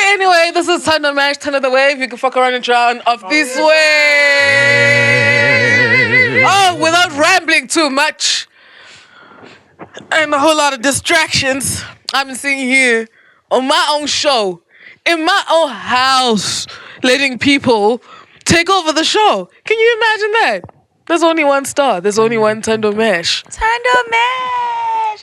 Okay, anyway, this is Thunder Mash, Thunder the Wave. You can fuck around and drown off this way. Oh, without rambling too much and a whole lot of distractions, I'm sitting here on my own show, in my own house, letting people take over the show. Can you imagine that? There's only one star. There's only one Thunder Mash. Thunder Mash.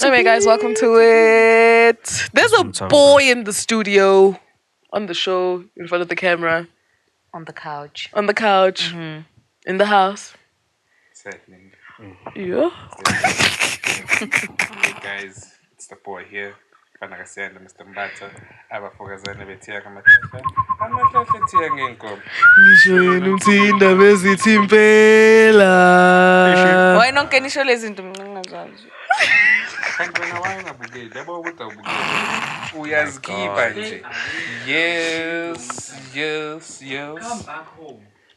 Anyway, guys, welcome to it. There's a boy in the studio, on the show, in front of the camera, On the couch. in the house. Certainly. Yeah. Hey guys, it's the boy here. Fanakasiyanda Mr. Mbatha. Abafokazana bethiya ngamahlahla. Amahlahla ethiya ngenkomo. Ngisho yena umthinda bezithi impela. Why nonke nisho lezi zinto mina ngingazazi? Kanti wena wayengabukeli, yabo ukuthi awubukeli. Uyazikhipha nje. Yes.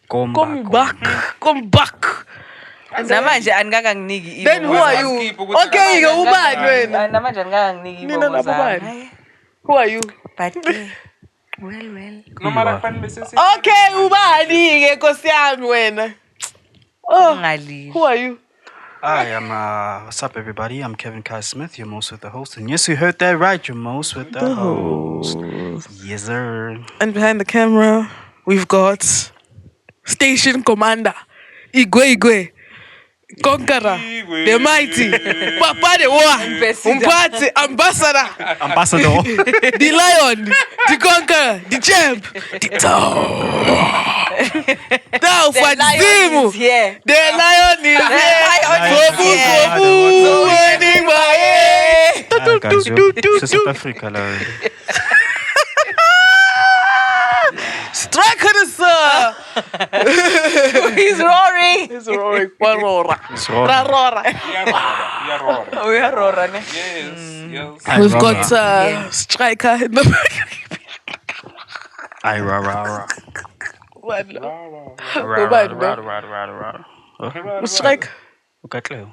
Come back. Namanje angakanginiki Then who are you? Okay, you ubani wena? Namanje angakanginiki Nina nabo bani? Who are you? But well. Noma kufanele bese Okay, ubani ke Nkosi yami wena? Oh, Ngali. who are you? Hi, what's up, everybody? I'm Kevin Kai Smith, your most with the host. And yes, you heard that right, your most with the host. Yes, sir. And behind the camera, we've got Station Commander, Igwe, Conqueror, the Mighty, Papa the War, Umpati, Ambassador, the Lion, the Conqueror, the Champ, the Now for Zimu, Here. the Lion is here. Winning my Guys, you're South Africa, already. Strike her, sir. He's roaring. He's roaring. One roar. It's roaring. Roar. We are roaring. Yes. We've got Striker in the back. Aye, rah. One. Strike. Okay, Cleo.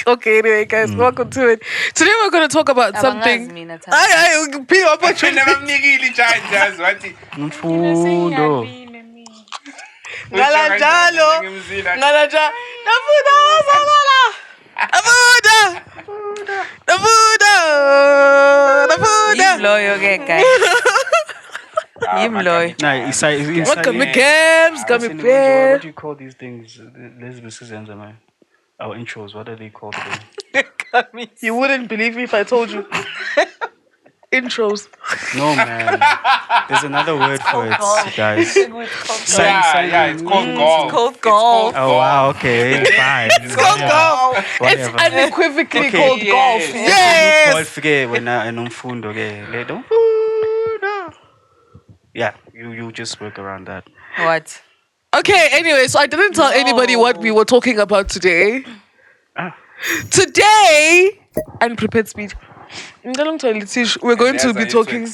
Okay, anyway, guys, welcome to it. Today we're going to talk about something. I be opportunity. Nebamnikile ijazi wathi Mfundo. Ngalanjalo. Ngalanjalo. Nafuda. Loyo ke guys. Loyo. Nah, inside. What can we games? Can we What play? do you call these things? Lesbians, man. Our intros, what are they called again? You wouldn't believe me if I told you. Intros. No, man. There's another word for it, guys. it's called golf. Cold golf. Oh, wow, okay, fine. It's called golf. It's Whatever. unequivocally Okay, called golf. yes. Yes. Golf when umfundo ke ledo. Yeah, you just work around that. What? Okay, anyway, so I didn't tell anybody what we were talking about today. Today, unprepared speech. We're going to be talking.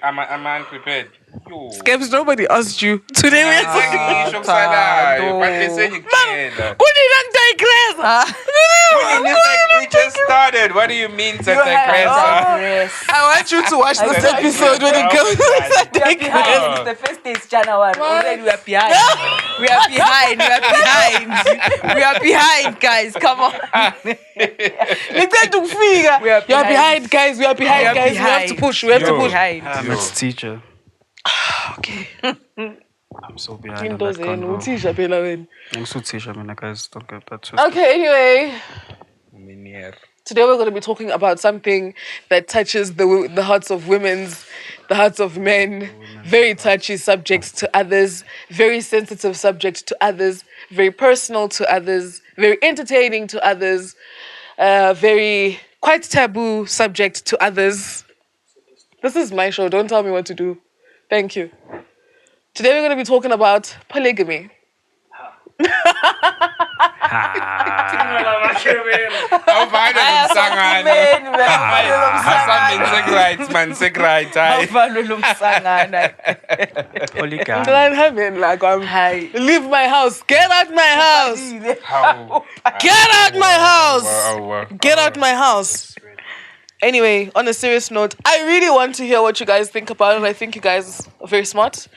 I'm unprepared. Scabs, nobody asked you. Today we are talking. We just started. What do you mean, Santa Cresa? I want you to watch this episode when it comes to Santa Cresa. The first day is January. Already we are behind. We are behind, guys. Come on. You are behind, guys. We are behind, guys. We have to push. We have to push. I'm a teacher. Okay. I'm so behind on that convo. I'm so teacher, man. Guys, don't get that twisted. Okay, anyway. Today we're going to be talking about something that touches the hearts of the hearts of men. Very touchy subjects to others. Very sensitive subjects to others. Very personal to others. Very entertaining to others. Very quite taboo subject to others. This is my show. Don't tell me what to do. Thank you. Today we're going to be talking about polygamy. Awufane nomsangana. Asamenzek right man, sek right. Awufane nomsangana. Polygamy. Leave my house. Get out my house. Get out my house. Get out my house. Anyway, on a serious note, I really want to hear what you guys think about it. I think you guys are very smart.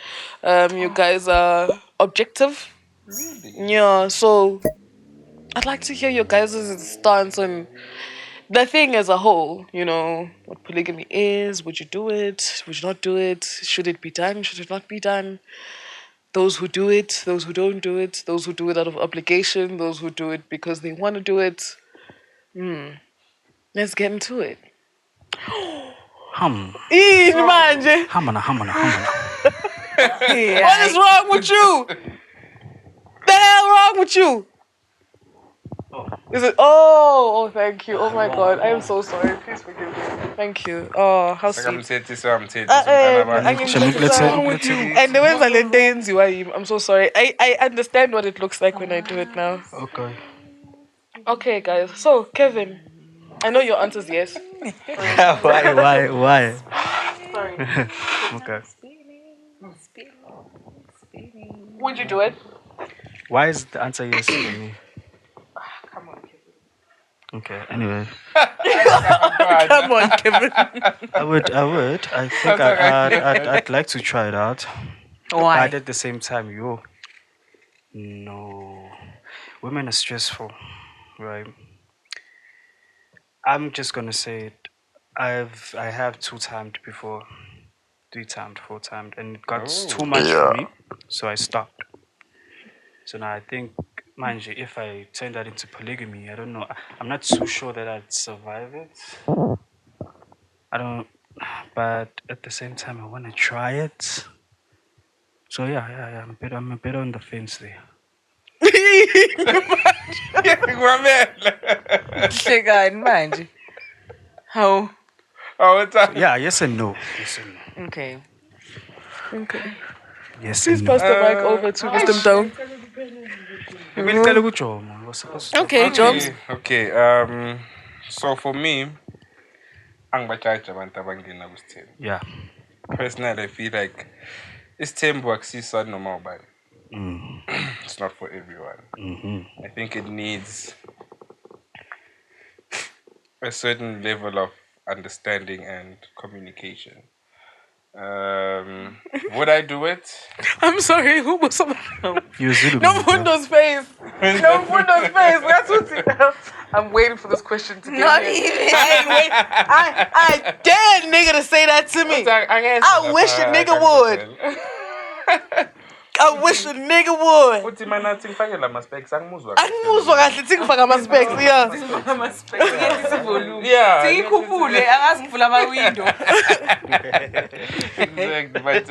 You guys are objective. Really? Yeah, so I'd like to hear your guys' stance on the thing as a whole. You know, what polygamy is. Would you do it? Would you not do it? Should it be done? Should it not be done? Those who do it, those who don't do it, those who do it out of obligation, those who do it because they want to do it. Let's get into it. Manje. What is wrong with you? The hell wrong with you? Is it? Oh, thank you. Oh my God, I am so sorry. Please forgive me. Thank you. Oh, how sweet. And the ones that I'm so sorry. I understand what it looks like when I do it now. Okay, guys. So, Kevin, I know your answer is yes. Why? Sorry. Okay. Would you do it? Why is the answer yes for me? Come on, Kevin. Okay, anyway. Come on, Kevin. I would. I think I'd like to try it out. Why? But at the same time, no. Women are stressful, right? I'm just gonna say it. I have 2-timed before, 3-timed, 4-timed, and it got too much for me, so I stopped. So now I think, mind you, if I turn that into polygamy, I don't know. I'm not too sure that I'd survive it. I don't. But at the same time, I want to try it. So yeah. I'm a bit on the fence there. How? Yeah, yes and no. Okay. Yes. Please pass the mic over to Mr. Mdong. Okay, Jones. Okay. So for me, yeah. Personally, I feel like this tempo access normal, but it's not for everyone. Mm-hmm. I think it needs a certain level of understanding and communication. Would I do it? I'm sorry, who was You're Zulu. No Windows face. No Windows face. That's what I'm waiting for this question to get Not here. even. I dare nigga to say that to me. I wish a nigga would. I wish a nigga would. Uthi mana ngifakela ama specs angimuzwa. Angimuzwa kahle ngifaka ama specs, yeah. Yeah. Sikhuphule angazivula ama window. Exactly. But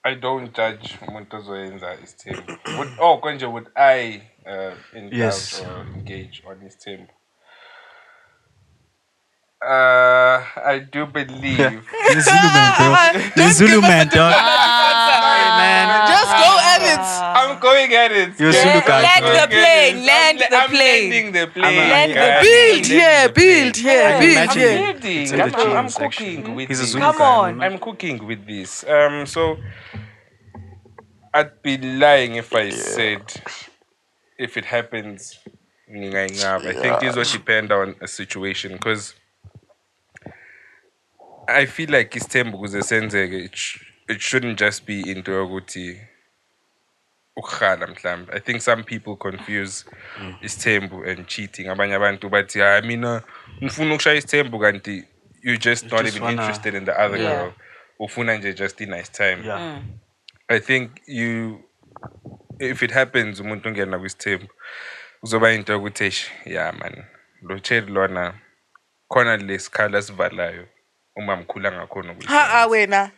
I don't judge umuntu ozoyenza isithembu. Would I indulge or engage on his tempo? I do believe. The Zulu man, bro. The Zulu man, dog. Man, just go at it. I'm going at it. You're Zulu guy. Land the plane. Land the I'm plane. landing the plane. Build, I'm cooking with He's a this. Zulu Come guy, on. man. I'm cooking with this. So I'd be lying if I said if it happens. I think this will depend on a situation because I feel like isithembu kuze senzeke it shouldn't just be into ukuthi ukhala mhlambe. I think some people confuse isithembu and cheating. Abanye abantu bathi mina ngifuna ukushaya isithembu kanti you just not even interested in the other girl. Ufuna nje just a nice time. Yeah. I think if it happens umuntu ongena kwisithembu uzoba into yokuthi man lo cheli lona khona lesikhala sivalayo uma mkhula ngakhona wena.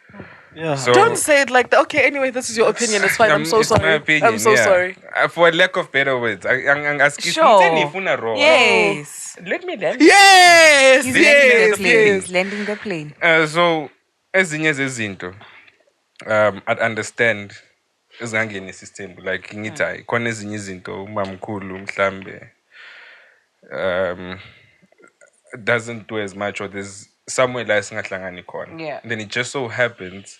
Yeah. So, don't say it like that. Okay, anyway, this is your opinion. It's fine. I'm so it's sorry. my opinion, I'm so sorry. For lack of better words, I'm asking Sure. Yes. Let me land. Yes. He's landing the plane. So ezinye zezinto I'd understand ezingangeni isistembu like ngithi hayi khona ezinye izinto umamkhulu mhlambe doesn't do as much or there's somewhere la singahlangani khona. Yeah. Then it just so happens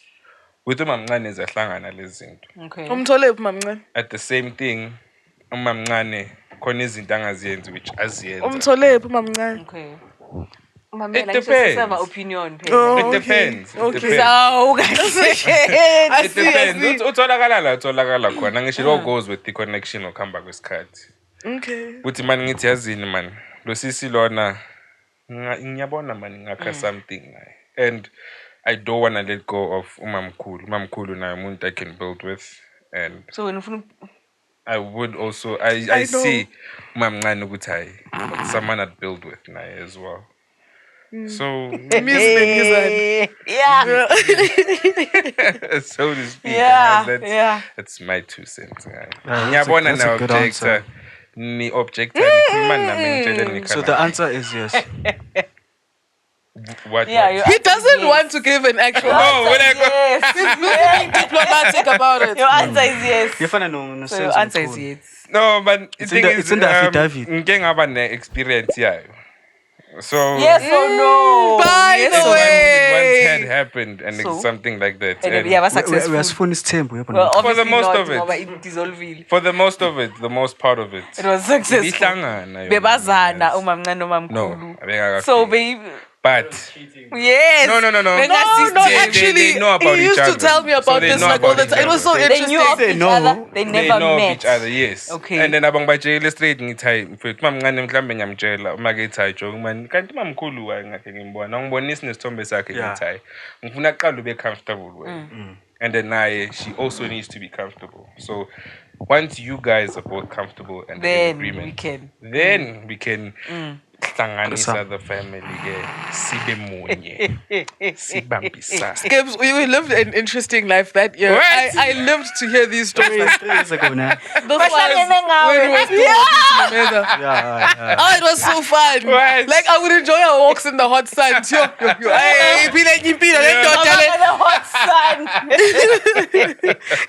with umamncane zahlangana lezi zinto. Okay. Umthole mamncane. At the same thing umamncane khona izinto angaziyenzi which aziyenza. Umthole mamncane. Okay. It depends. Opinion. Oh, It depends. Okay. It depends. So, It depends. Utholakala khona ngisho lo goes with the connection okuhamba kwesikhathi. Okay. Uthi man ngithi yazini man lo sisi lona ngiyabona man ngakha something naye and I don't want to let go of umamkhulu naye umuntu I can build with and so when I would also I see umamncane ukuthi hayi someone I'd build with naye as well. So yeah. so to speak, Yeah. that's my 2 cents. Ngiyabona na objector ni objector nikhuluma nami ngitshele nikhala. So the answer is yes. What? He doesn't want to give an actual Yes. He's being diplomatic about it. Your answer is yes. Yefana no So your answer is yes. No, but It's in the affidavit. ngike ngaba ne experience yayo. So Yes or no? By yes the or way. it once had happened and So? it's something like that. And And yeah, was successful. Uyasifuna isithembu Well, yabona. For the obviously most not, of it. ngoba it dissolved. for the most of it, the most part of it. It was successful. Ibihlangana yona. Bebazana umamncane nomamkhulu. No, abengakafiki. So babe, But yes. No. No, They actually, know about he each used to other. tell me So about they this know like all about the time. each It was so other. They knew of interesting. each No. other. They They never know met. of each other, yes. Okay. And then abangibajele straight ngithi hayi mfethu mamncane mhlambe ngiyamtshela uma kethi hayi joke man kanti mamkhulu waye ngakhe ngimbona ngibonisa nesithombe sakhe ngithi hayi ngifuna aqala ube comfortable with. And then she also needs to be comfortable. So once you guys are both comfortable and in Then agreement, we can. we can hlanganisa the family ke sibe munye sibambisane. Gibbs, we lived an interesting life that year. What? I lived to hear these stories. 3 years ago now. This was when we were still working together. Yeah. Oh, it was so fun. What? Like, I would enjoy our walks in the hot sun. Hey, The hot sun.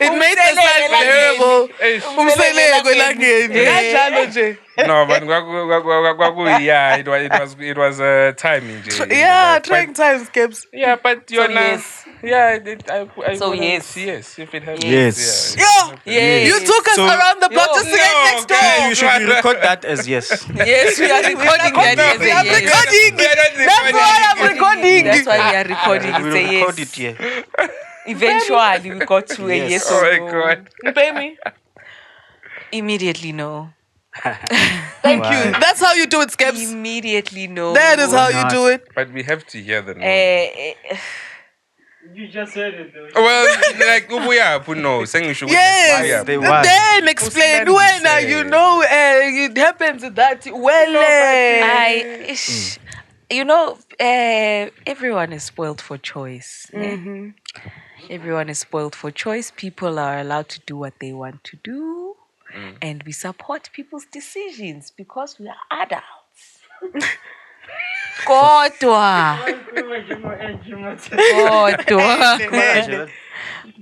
it made the sun bearable. Umseleko elangeni. Kanjalo nje. No, but it was a timing. Yeah, trying times, Gibbs. Yeah, but you're not. yes. Yeah, I So wouldn't- yes. yes, if it happens. Yes. Yeah. Yes. You took us So- around the block Yo, just to get next door. okay. You should record that as yes. Yes, we are recording that. Yes, I'm yes. recording. That's why I'm recording. That's why we are recording. We It's a will record yes. it here. Eventually, we got to a Yes. yes Oh or my no. god. You pay me. Immediately no. Thank Why? you. That's how you do it, Skips. Immediately no. That is how you not? do it. But we have to hear the no. You just said it though. Well, like Ubuyaphu no, sengisho ukuthi Yes. Ubuyaphu. They want. Then explain Usilandise. when you know it happens that well. You know, everyone is spoiled for choice. Everyone is spoiled for choice. People are allowed to do what they want to do. And we support people's decisions because we are adults. Kodwa.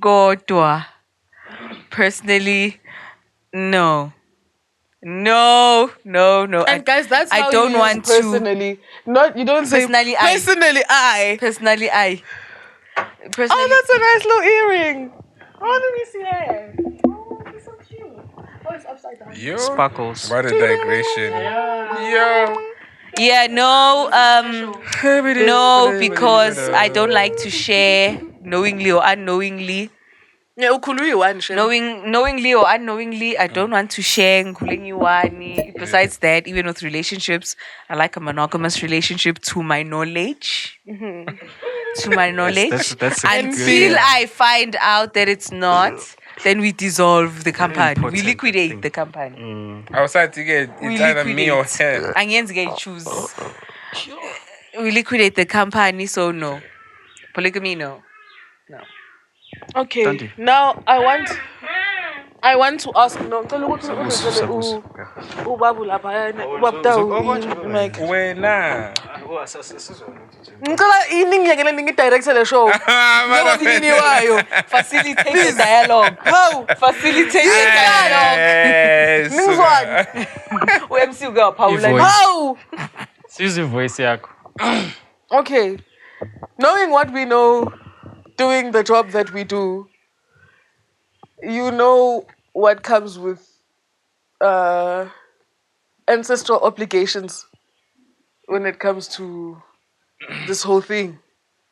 Kodwa. Personally, no. No. And guys, that's I how don't you want use to- personally. Not you don't say Personally, I. personally I. Personally, I. Personally, Oh, that's a nice little earring. Oh, let me see it. Oh, it's so cute. Oh, it's upside down. Yo, Sparkles. what a digression. Yo. yeah, no, no, because I don't like to share knowingly or unknowingly. Yeah, ukhulunywe one shame. Knowingly or unknowingly, I don't want to share nkulengiwani. Besides that, even with relationships, I like a monogamous relationship to my knowledge. To my knowledge. That's a good- Until I find out that it's not, then we dissolve the company. We important liquidate thing. the company. Outside to get We it's either me or liquidate. her. Angenzi get choose. We liquidate the company, so no. Polygamy, no. Okay. Dandy. Now I want to ask no. Ngicela ukuthi ubaba lapha yena ubaba Tawu, Mike. Wena. ngicela iningiyekele ningidirecte le show njengoba ininiwayo Facilitate the dialogue. hawu Facilitate the dialogue. ningizwani U-MC uke waphawula. Ivoice. hawu Use voice yakho. okay knowing what we know doing the job that we do you know what comes with ancestral obligations when it comes to this whole thing,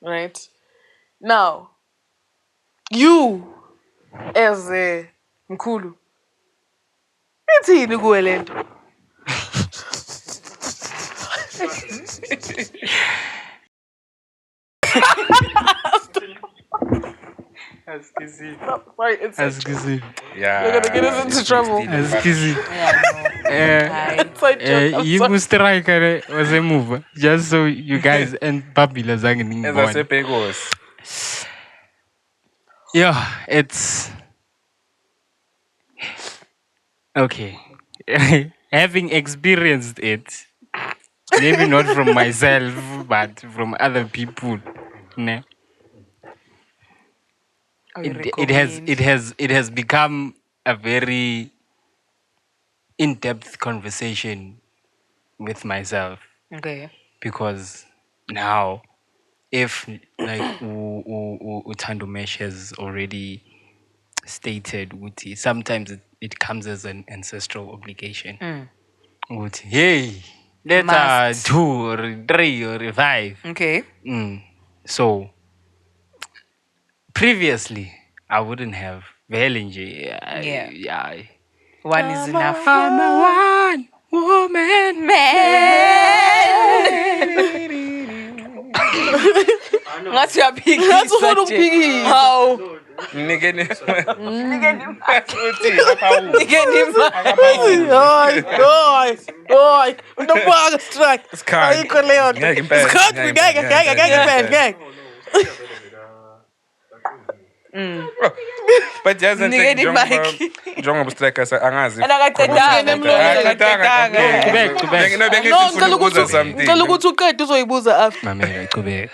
right? Now, you as a Mkulu, ithini kuwe lento? Sorry, it's Askizi. Yeah. you're gonna get us into trouble. Askizi. It's like joke, I'm You sorry. striker was a move. Just so you guys and Babila zangin. Ezasebhekos. Yeah, it's okay. Having experienced it, maybe not from myself, but from other people. Ne? It has become a very in-depth conversation with myself, Okay. because now, if like Utando Mesh has already stated, Uti, sometimes it comes as an ancestral obligation. Uti, hey, let's Must. 2 or 3 or 5. Okay. So previously, I wouldn't have. Yeah. One is enough. I'm a one woman What's your big? That's what I'm picking. How? Nigga. Oi, unobanga strike. Skadi. Ayikho leyo nto. Ngeke impela. Skadi, ngeke. But doesn't Nigga, think the mic. njengoba striker angazi. And akaqedanga. Qhubeka. No, No, ngicela ukuthi ngicela ukuthi uqede uzoyibuza after. Mamela, qhubeka.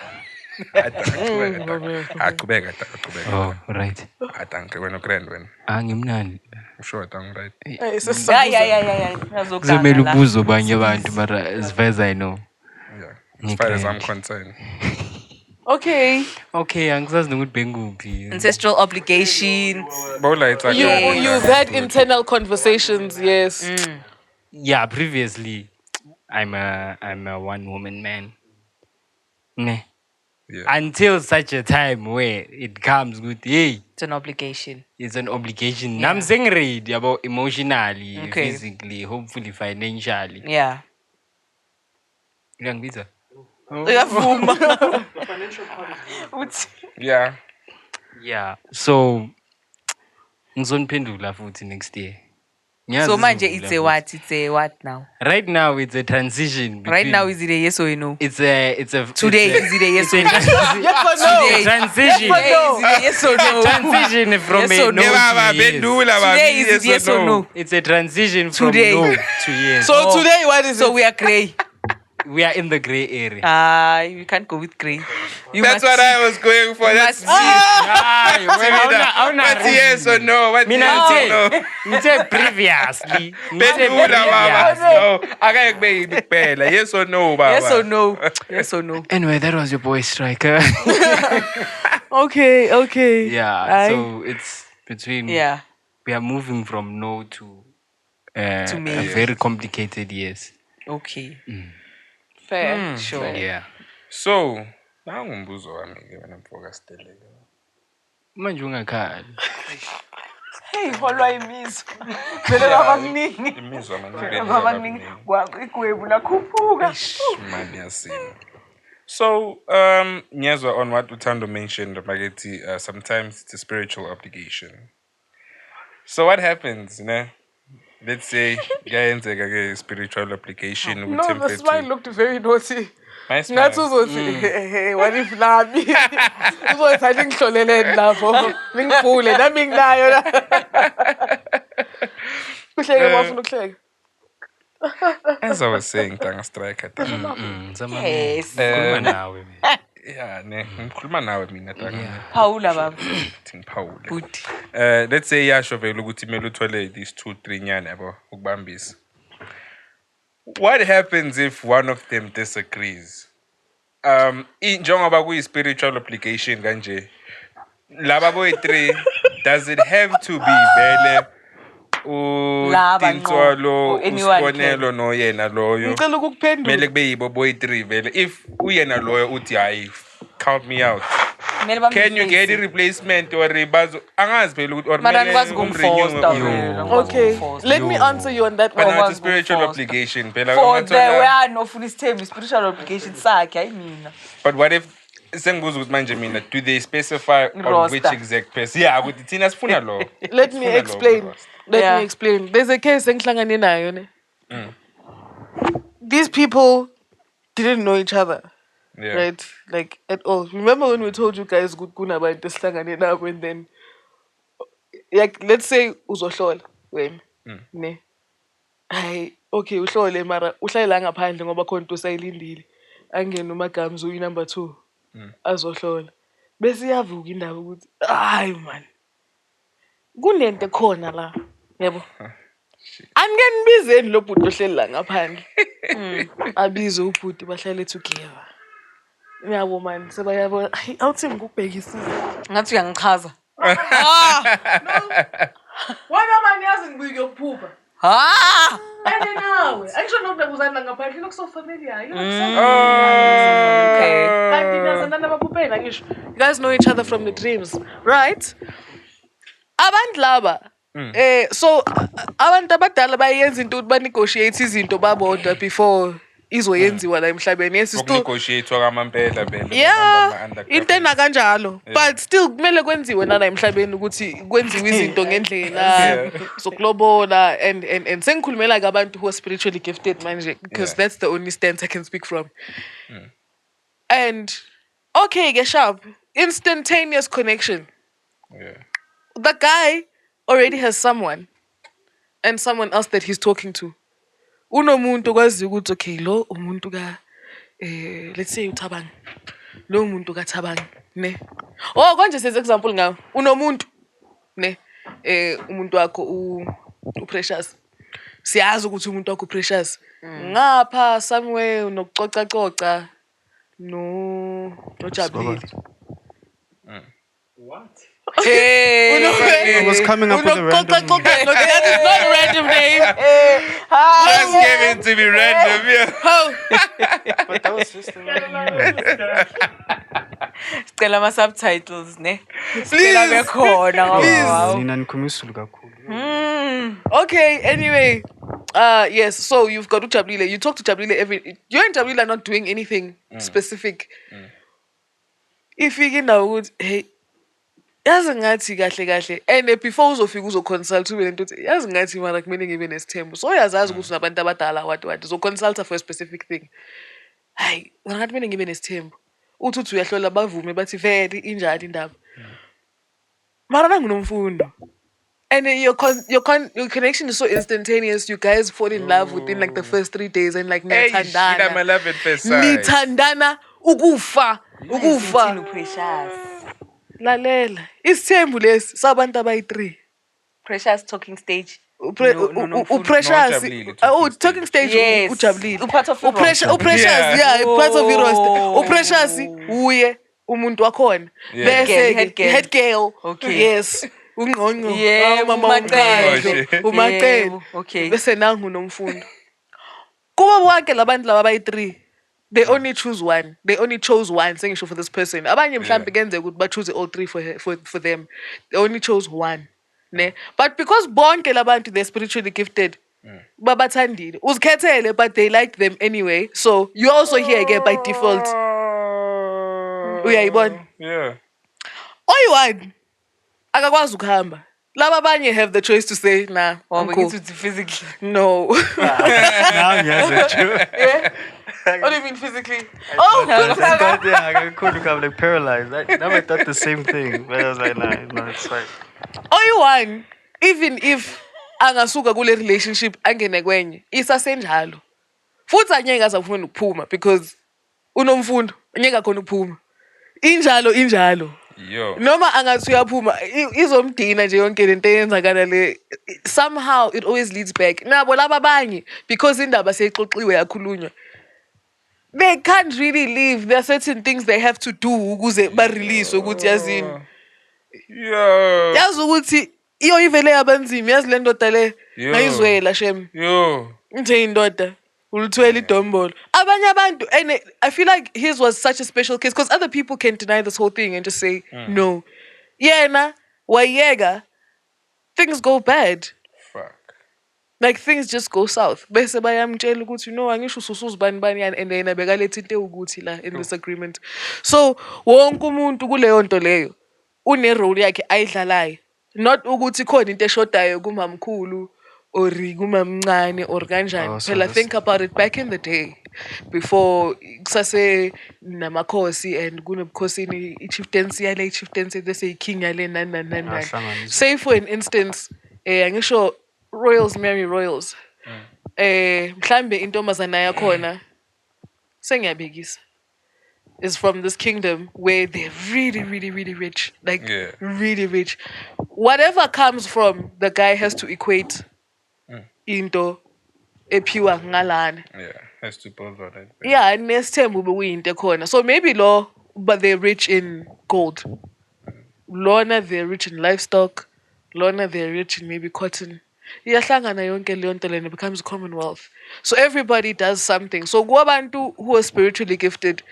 Aqhubeka. Oh, right. Atanke wena grand wena. Angimnandi. Sure tang right. Yeah. Kuzomela ubuzo banye abantu mara as far as I know. Yeah. As far as I'm concerned. Okay. Okay, angisazi nokuthi benguphi. Ancestral obligations. Bola it's like You've had internal conversations, yes. Yeah, previously I'm a one woman man. Ne. Yeah. Until such a time where it comes with, hey, It's an obligation. it's an obligation. Yeah. I'm saying ready about emotionally, Okay. physically, hopefully financially. Yeah. Uyangibizwa? Uyavuma. Yeah. Yeah. So ngizoniphendula futhi next year. So Ngiyazi manje izivula it's a futhi. what? It's a what now? Right now it's a transition. Right between- now is it a yes or a no? it's a Today it's is it a yes a or no? Yes or no? Today. transition. Today is it a yes or no? Transition from Yes a or no no? to Baba yes. bendula baba. Today is it yes or no? It's a transition from Today. no to yes. So today, what is So it? we are grey. We are in the gray area. You can't go with grey. You That's must what I was going for. That's must- Hayi, wena What's yes or no? What Mina yes or no? ngithe previously. Bendula baba. No. Akake kube yibi kuphela. Yes or no baba? Yes or no? Yes or no? Anyway, that was your boy Striker. Okay. Yeah, so it's between. Yeah. We are moving from no to me. a very complicated yes. Okay. Fair. Sure. Yeah. So, nangumbuzo wami ke wena mfoka Stelle. Manje ungakhali. Hey, holwa imizwa. Vele babakuningi. Imizwa manje. Babakuningi. Igwebu lakhuphuka. Mani yasina. So, ngiyazwa on what Uthando mentioned makethi sometimes it's a spiritual obligation. So what happens, ne? Let's say kuyenzeka ke spiritual obligation No, the template. smile looked very naughty. My smile. Ngathi uzothi, hey, what if nami? Uzothi ngihloleleni lapho. Ngibhule nami nginayo la. Kuhleke bafuna ukuhleka. As I was saying, Tanga striker. Yes. Ngikhuluma nawe mina. Yeah, ne. Ngikhuluma nawe mina Tanga. Paula baba. Paul. Buti. Let's say yasho vele ukuthi kumele uthole these 2-3 nyane yabo ukubambisa. What happens if one of them disagrees? Njengoba kuyi spiritual obligation kanje. Laba boy 3, does it have to be vele uTintswalo uSibonelo no yena loyo? Ngicela ukukuphendula. Mele kube yibo boy 3 vele. If uyena loyo uthi hayi count me out. Can you get a replacement or bazo angazi phela ukuthi or okay, let me answer you on that but one. now it's a spiritual obligation phela For the where no full term spiritual obligation sakhe ayimina. but what if sengibuza ukuthi manje mina do they specify on which exact person yeah ukuthi thina sifuna lo Let me explain. Let me explain. There's a case engihlangane nayo ne. These people didn't know each other. yeah. Right? Like at all. Remember when we told you guys good kunabantu esihlangane nabo and then like let's say uzohlola wena ne. Hayi okay uhlole mara uhlalela ngaphandle ngoba khona into sayilindile. Angene uMagamzi uyi number 2. Azohlola. Bese iyavuka indaba ukuthi hayi man. Kunento khona la. Yebo. Angenibizeni lo bhuti ohleli la ngaphandle. Abize ubhuti bahlale together. Yabo man sebayabona awuthi ngikubhekisa. Ngathi uyangichaza. Wena manje yazi ngibuye ukuphupha. Ene nawe. Angisho nokubuzana ngaphandle lokuso familiar. Okay. You guys know each other from the dreams, right? Abantu laba so abantu abadala bayenza into ukuthi ba negotiate izinto babodwa before izoyenziwa la emhlabeni. Yes, still negotiate kwamampela vele. Yeah, intena kanjalo. But still kumele kwenziwe la emhlabeni ukuthi kwenziwe izinto ngendlela zokulobola and sengikhulumela abantu who are spiritually gifted manje because that's the only stance I can speak from. And okay, get sharp. Instantaneous connection. Yeah. The guy already has someone and someone else that he's talking to. Unomuntu kwazi ukuthi okay lo umuntu ka let's say uThabang. Lo umuntu ka Thabang ne. Oh konje senze example ngawo. Unomuntu ne umuntu wakho uPrecious. Siyazi ukuthi umuntu wakho uPrecious. Ngapha somewhere unokucoca coca no Jabulile. What? Hey, I was coming up with a random name. That is not a random name. Just gave it to be random, yeah. But that was just a Sicela ama subtitles ne. Sicela bekhona ngoba. Nina nikhumisa kakhulu. Okay, anyway. Yes, so you've got Jabulile. You talk to Jabulile you and Jabulile are not doing anything specific. If you know good, hey, yazi ngathi kahle and before uzofika uzoconsult ube lento yazi ngathi mara kumele ngibe nesithembu so yazazi ukuthi unabantu abadala what uzoconsult for a specific thing hayi ngathi kumele ngibe nesithembu uthi uyahlola bavume bathi vele injani indaba mara nanginomfundo and your connection is so instantaneous. You guys fall in love within like the first 3 days and like niyathandana. My love at first sight. Nithandana ukufa. Precious. Lalela. Isithembu lesi sabantu abayi3. Precious talking stage. Precious. Talking stage ujabulile. Part of Precious, yeah, part of your roster. Precious uye umuntu wakhona. Bese head girl. Okay. Yes. Ungqongqo. Yeah, umacele. Okay. Bese nangu nomfundo. Kuba bonke labantu laba abayi3. They only chose one. They only chose one sengisho for this person. Abanye mhlambe kenze ukuthi ba choose all 3 for them. They only chose one. Ne? But because bonke labantu they're spiritually gifted. Babathandile. Uzikhethele but they liked them anyway. So you also here again by default. Uyayibona? Yeah. Oyi-1 akakwazi ukuhamba. Laba abanye have the choice to say nah. But physically. No. Now yes, true. Yeah. What do you mean physically? I couldn't come like paralyzed. I thought the same thing, but I was like, no, it's fine. Oyi-1 even if angasuka kule relationship angene kwenye isasenjalo futhi angeke azafuna ukuphuma because unomfundo angeke akhona ukuphuma injalo Yo. noma angathi uyaphuma izomdina nje yonke lento eyenzakala le somehow it always leads back nabo laba abanye because indaba seyixoxiwe yakhulunywa they can't really leave. There are certain things they have to do ukuze ba-release ukuthi yazini. Yo. Yazi ukuthi iyo ivele yabanzima yazi le ndoda le ngayizwela shem. Yo. Nje indoda ulithwele idombolo. Abanye abantu and I feel like his was such a special case because other people can deny this whole thing and just say no. Yena wayega things go bad. Fuck. Like things just go south. Bese bayamtshela ukuthi no angisho usuzibani bani and then abekalethe into ukuthi la in this agreement. So wonke umuntu kuleyo nto leyo une role yakhe ayidlalayo. Not ukuthi khona into eshodayo kumamkhulu or kumamncane or kanjani. Phela think about it back in the day before kusase namakhosi and kunobukhosini ichieftaincy yale ichieftaincy bese iking yale nani. Say for an instance angisho Royals marry royals. Mhlambe intombazana yakhona sengiyabekisa is from this kingdom where they're really rich. Like really rich. Whatever comes from the guy has to equate into ephiwa ngalana. Yeah, has to build on it. Yeah, nesithembu bekuyinto khona. So maybe law but they're rich in gold. Lona they're rich in livestock. Lona they're rich in maybe cotton. Iyahlangana yonke leyo nto lena becomes commonwealth. So everybody does something. So kubantu who are spiritually gifted,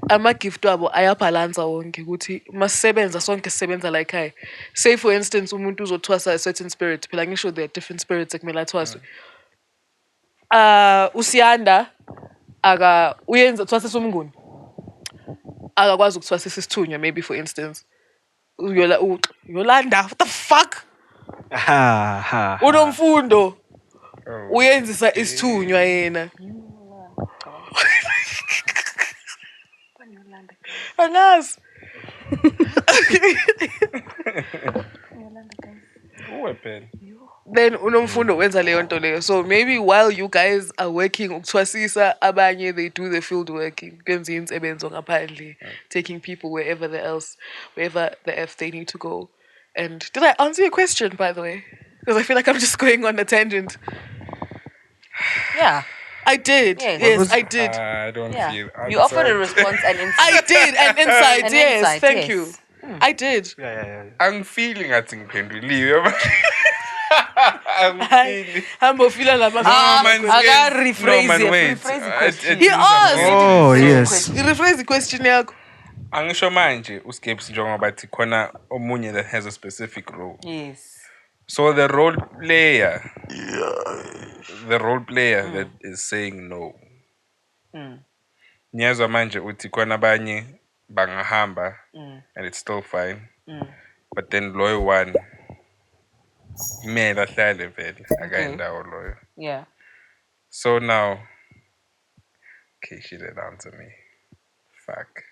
ama-gift wabo ayabhalansa wonke ukuthi masisebenza sonke sisebenza like high. Say for instance umuntu uzothwasa a certain spirit. Phela ngisho there are different spirits ekumele athwaswe. Usiyanda uyenza thwasisa umnguni. Akakwazi ukuthwasisa isithunywa maybe for instance. Yolanda what the fuck? Unomfundo uyenzisa isithunywa yena angazi then unomfundo wenza leyo nto leyo so maybe while you guys are working ukuthwasisa abanye they do the field working kwenza insebenzo ngaphandle taking people wherever the F they need to go. And did I answer your question, by the way? Because I feel like I'm just going on a tangent. Yeah. I did. Yes, I did. I don't feel you offered a response and insight. I did, an insight. Yes, insight, thank you. I did. Yeah. I'm feeling I think pendulio. I'm feeling. Humble feeling like I gotta rephrase it. Rephrase the question. He asked. Oh, yes. He rephrased the question yakho. Angisho manje uScapes njengoba bathi khona omunye that has a specific role. Yes. So the role player that is saying no. Nyazwa manje uthi khona abanye bangahamba and it's still fine. But then loyo one mele ahlale vele akayendawo loyo. Yeah. So now okay, she didn't answer me. Fuck.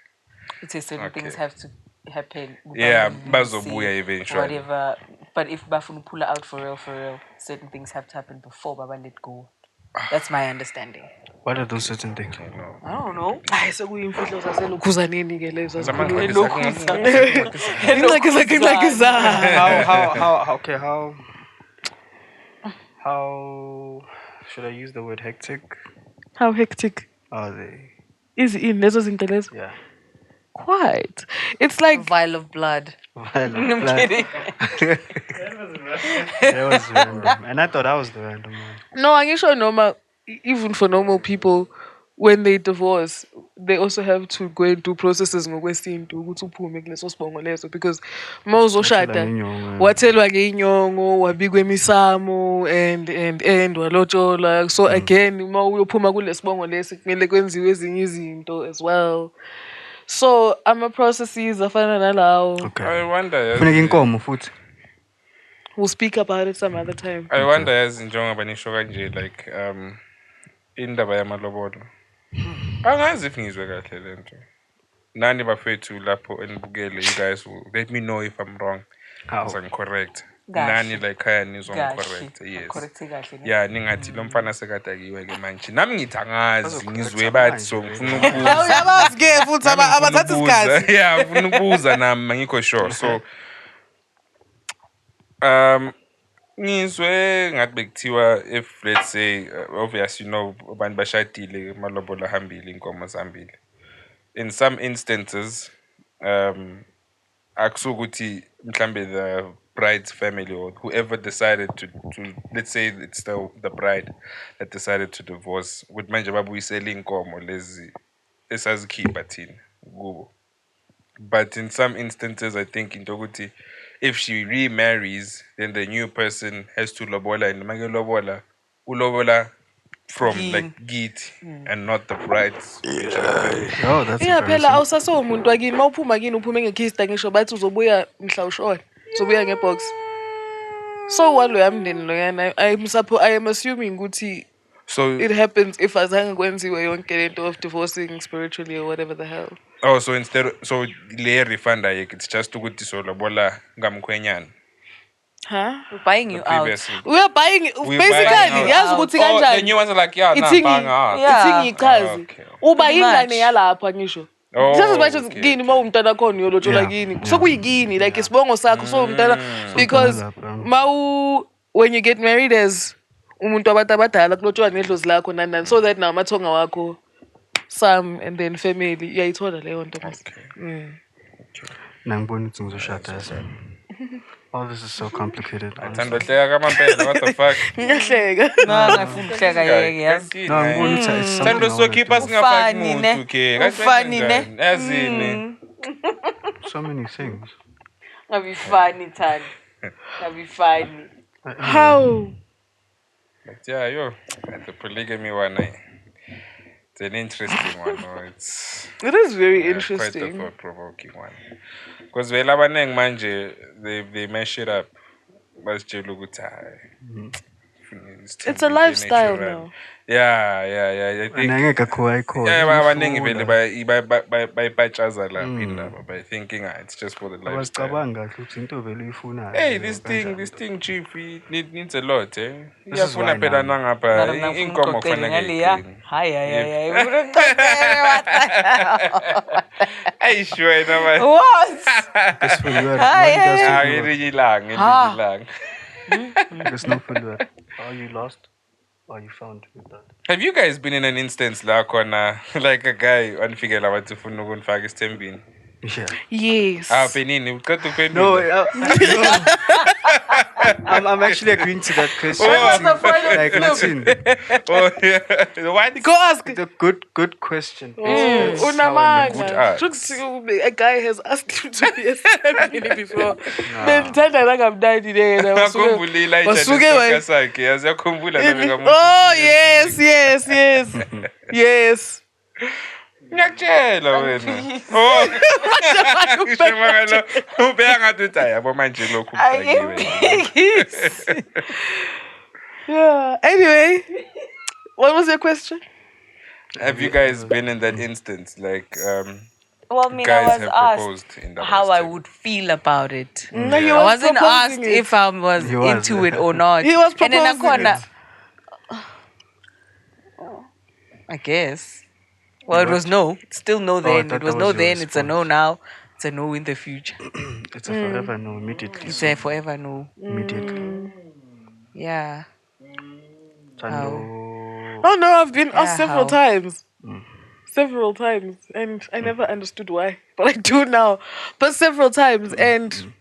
It says certain things have to happen. Yeah, bazobuya eventually. Whatever. But if bafuna pull out for real, certain things have to happen before Baba let go. That's my understanding. What are those certain things? I don't know. Hayi sekuyimfihlo zaselukhuzaneni ke lezo. How should I use the word hectic? How hectic Are they? is in lezo zinto lezo? Yeah. Quite. It's like Vial of blood. I'm kidding. That was random. And I thought that was the random one. no, angisho normal even for normal people when they divorce they also have to go and do processes ngokwesintu ukuthi uphume kuleso sibongo leso because mawuzoshada wathelwa ngeinyongo wabikwe emisamo and walotsholwa so again mawuyophuma kulesibongo lesi kumele kwenziwe ezinye izinto as well. So ama-processes afana nalawo. Okay. I wonder. Funeka inkomo futhi. We'll speak about it some other time. I wonder yazi njengoba nisho kanje like indaba yamalobolo. Angazi if ngizwe kahle lento. Nani bafethu lapho enibukele you guys will let me know if I'm wrong. How? As I'm correct. nani like khaya correct. Yes. Yeah, ningathi lo mfana sekadakiwe ke manje. Nami ngithi angazi ngizwe bathi so ngifuna ukubuza. Uyabazi ke futhi abathatha isikhathi. Yeah, ngifuna ukubuza nami ngikho sure. So ngizwe ngathi bekuthiwa if let's say obviously abantu bashadile malobola hambile inkomo zambile. In some instances akusukuthi mhlambe the bride's family or whoever decided to let's say it's the bride that decided to divorce would manje babuyisela inkomo lezi esazikhipha thina kubo. But in some instances I think into ukuthi if she remarries then the new person has to lobola and make lobola ulobola from like githi and not the bride's Oh, that's Yeah, phela embarrassing. awusaso umuntu wakini mawuphuma kini uphume ngekhista ngisho bathi uzobuya mhla ushona. Uzobuya ngebox. So walo yamndeni loyana I am assuming ukuthi so it happens if azange kwenziwe yonke lento of divorcing spiritually or whatever the hell. oh so so le refund ayeke it's just ukuthi so lobola ngamkhwenyana. Huh? We're buying you out. Previously. We are buying We're basically buying yazi out. ukuthi Oh, the kanjani. new ones are like, yeah, nah, Ithingi- bang out. Yeah. Ithingi ichazi. Okay. Uba Pretty ingane much. yalapha ngisho. Oh, Just manje okay, kini uma umntana khona uyolotshola Yeah, kini. yeah. So kuyikini like isibongo sakho so umntana because when you get married as umuntu abantu abadala kulotshwa nedlozi lakho nani so that now amathonga wakho some and then family iyayithola leyo nto mase. Nangibona ukuthi ngizoshada yase. All this is so complicated. Thando hleka kamampela what the fuck. Ngiyahleka. Ngafuna ukuhleka yeke yazi. No, ngibona ukuthi it's something Thando I wanna sokhipha do. singafaki Ufani, ne? muntu ke. Ufani, ne? Yazini. So many things. Ngabe funny Thando. Ngabe funny. How? But yeah, the polygamy one it's an interesting one. It is very Quite a interesting. thought-provoking one. Because vele abaningi manje they mesh it up. Basitshela ukuthi hayi. It's a lifestyle now. Yeah. I think Angeke ayikho. yeah, abaningi vele bayipatshaza lapha indaba by thinking it's just for the lifestyle. Abasicabanga kahle ukuthi into vele uyifunayo. Hey, this thing chief it needs a lot, eh? This is Iyafuna why phela now. nangapha inkomo kufanele iqine. Hayi. Hey, sure na What? Guess for you. ngelinye ilanga. Guess not for you. Are you lost? Or you found with that? Have you guys been in an instance la khona like a guy wanifikela wathi ufuna ukunifaka isithembini? Yeah. Yes. Penini uqeda No, uphendula. I'm actually agreeing to that question. Like, listen, Oh yeah. Why did Go ask. it's a good question. It's how I Unamanga. Good art. A guy has asked him to be a celebrity before. Then thanda nakamnandi yena. akhumbula ilayitha Wasuke wa- nesitokha sakhe yaziyakhumbula nami Oh yes. Yes. ngiyakutshela wena. Oh. Ngisho mangalo ubeka ngathi uthi yabo manje lokhu kudakiwe. Yeah. Anyway, what was your question? Have you guys been in that instance like Well, I guys was have asked proposed in that how I lifestyle? would feel about it. No, he I was wasn't proposing asked it. if I was He was, into yeah. it or not. He was And then proposing nakhona- I guess. Well, it was no. It's still no I then. thought It was that no was your then. It's a no response. now. It's a no in the future. It's a forever no, immediately. It's a forever no. Immediately. Yeah. Tando. Oh no, I've been asked Yeah, several how? times. Several times. And I never understood why. But I do now. But several times. And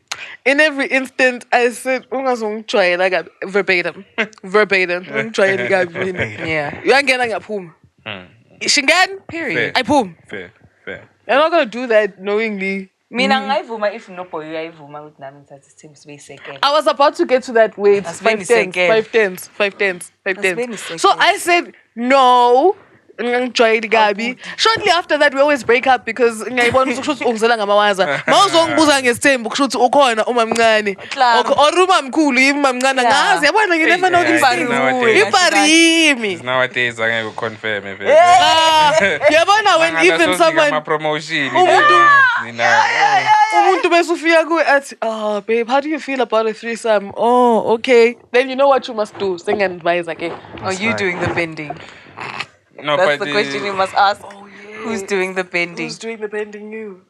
in every instant I said, ungazongijwayela kabi." Verbatim. Ungijwayele kabi mina. Yeah. Uyangena ngiyaphuma. Shingani? Period. Ayiphumi. Fair. You're not gonna do that knowingly. Mina ngayivuma if no boy uyayivuma ukuthi nami ngithathe isithembu sibeyisekela. I was about to get to that weight. Asibeni 5 tens. Asibeni So sekela. I said no. Ngijwayele kabi. Shortly after that we always break up because ngiyayibona ukuthi kusho ukuthi ungizela ngamawaza. Mawuzongibuza ngesithembu kusho ukuthi ukhona uma mncane. Claro. Or uma mkhulu yimi uma mncane Yeah. ngazi yabona ngi never know Yeah, these I things. think nowadays- Iparimi. Nowadays angeke uconfirm if Yabona when even someone promotion. Umuntu- Umuntu bese ufika kuwe athi, "Oh, babe, how do you feel about a threesome?" "Oh, okay." Then you know what you must do. Sing and advise again. Are you doing the bending? No, That's but the question you must ask. Who's doing the bending? Who's doing the bending? You.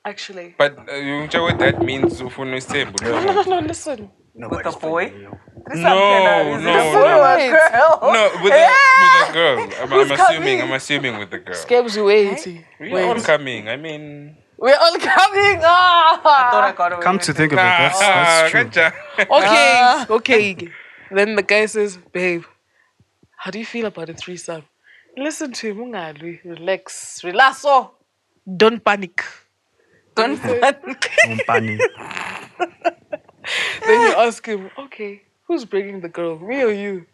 Actually. But you know what that means? Ufuna isithembu. No, listen. With a boy? No. No, with a girl. I'm assuming with the girl. Scabs wait. We're all coming. I mean, We're all coming. Come to think of it, that's true. Gotcha. Okay. Then the guy says, "Babe, how do you feel about a threesome?" Listen to him, ungalwi. Relax. Relaxo. Don't panic. Don't Umpani. Then you ask him, "Okay, who's bringing the girl? Me or you?"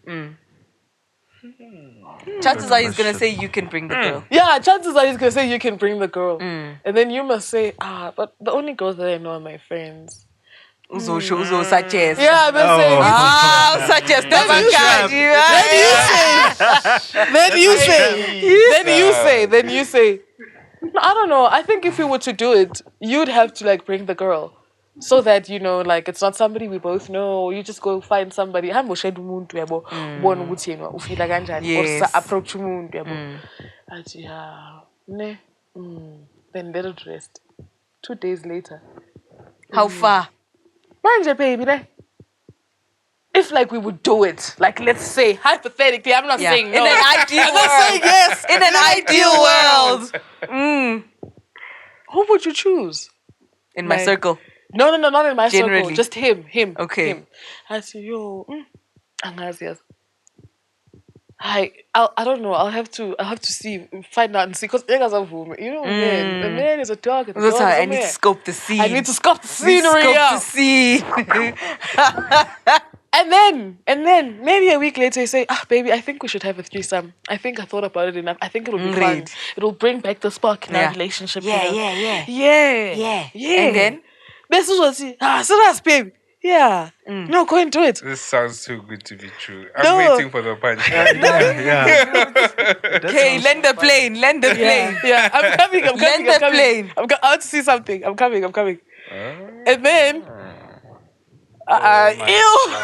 Chances are he's gonna say you can bring the girl. Yeah, chances are he's gonna say you can bring the girl. And then you must say, but the only girls that I know are my friends. Uzo suggest. Yeah, but say, Suggest. then you say, no, I don't know. I think if we were to do it, you'd have to like bring the girl. So that, you know, like it's not somebody we both know. You just go find somebody. Hambo shed umuntu yabo. Bona ukuthi yena ufila kanjani or approach umuntu yabo. Athi yeah. Ne. Then let it rest. 2 days later. How far? Manje baby, ne? If like we would do it, like let's say hypothetically, I'm not saying no. In an ideal world. I'm not saying yes. In an ideal world. Who would you choose? In my circle. No, not in my Generally. circle. Just him. Okay. Him. I say, yo, angazi. I don't know. I'll have to see, find out and see. Because you know, man, the man is a dog. And the That's dog how is a I need to man. scope the scene. I need to scope the scenery. Scope the scene. And then maybe a week later you say, baby, I think we should have a threesome. I think I thought about it enough. I think it'll be fun. It'll bring back the spark in our relationship. Yeah. And then? This is what serious, babe. Yeah. No, go and do it. This sounds too good to be true. No. I'm waiting for the punch. Okay, land the plane. Yeah, I'm coming. Land the plane. I want to see something. I'm coming. And then, ew,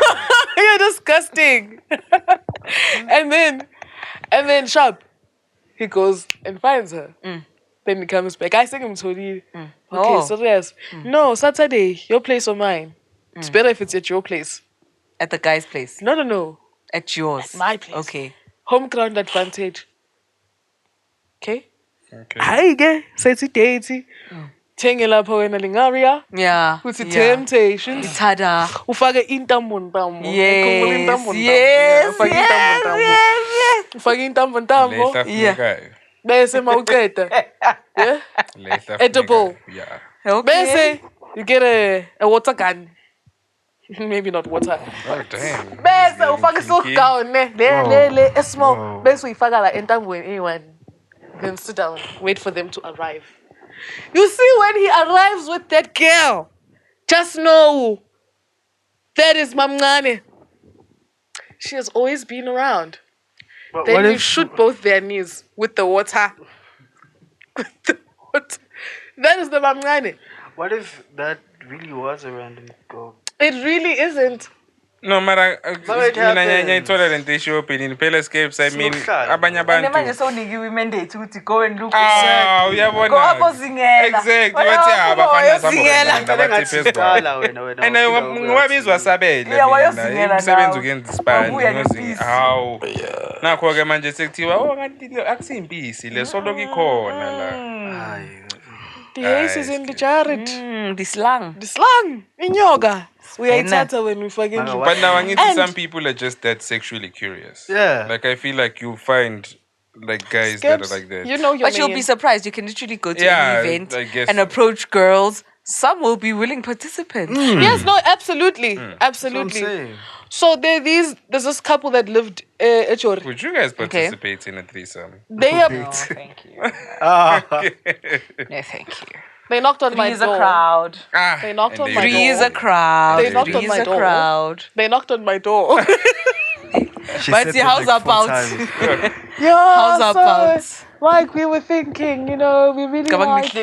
you're disgusting. and then sharp, he goes and finds her. Then he comes back. I sing him to you. Okay, so yes. No, Saturday, your place or mine. It's better if it's at your place. At the guy's place. No. At yours. At my place. Okay. Home ground advantage. Okay. Hayi ke sethi thenge lapho wena lingaria Yeah. uthi temptations Tada. ufake intambo ntambo Yes. ufake intambo ntambo bese mawuqeda edible Okay. bese you get a water gun. Maybe not water. Oh, damn. Bese ufake silk gown le small bese uyifaka la entambweni eyi1. Then sit down, wait for them to arrive. You see, when he arrives with that girl, just know that is Mamngane. She has always been around. But Then what you if shoot both their knees with the water. That is the Mamngane. What if that really was a random girl? It really isn't. No, mara it mina happens. intolerant issue opinion phela escapes I mean Silokuhlala. abanye Manje abantu sewunikiwe mandate ukuthi go and look. uyabona Go abozingela. exactly bathi abafana Wayozingela. bathi phezulu and ngiwabizwa sabele Yeah, wayozingela mina imsebenzi nawe. ukenza isipani Wabuya ngozingi nempisi. hawu nakho ke manje sekuthiwa kanti akusimpisi le soloko ikhona la Hayi. The ace is in the chariot. The slang. The slang. Inyoka. Uyayithatha when we fucking Manga, but now I need And- some people are just that sexually curious Yeah. like I feel like you'll find like guys Skips, that are like that You know your But you'll be man. surprised. You can literally go to Yeah, an event I guess and so. approach girls. Some will be willing participants. Yes, no, absolutely. That's what I'm Absolutely. saying. So there's this couple that lived at Chori. would you guys participate in a threesome They have, Thank you. No, thank you. they knocked on my Three is a door. crowd. They knocked and on they my don't- Three is a door. crowd. They knocked Three on my is a door. crowd. They knocked on my door. She But said see, it how's like 4 about? times. Yeah, How's so about? Like we were thinking, we really like you.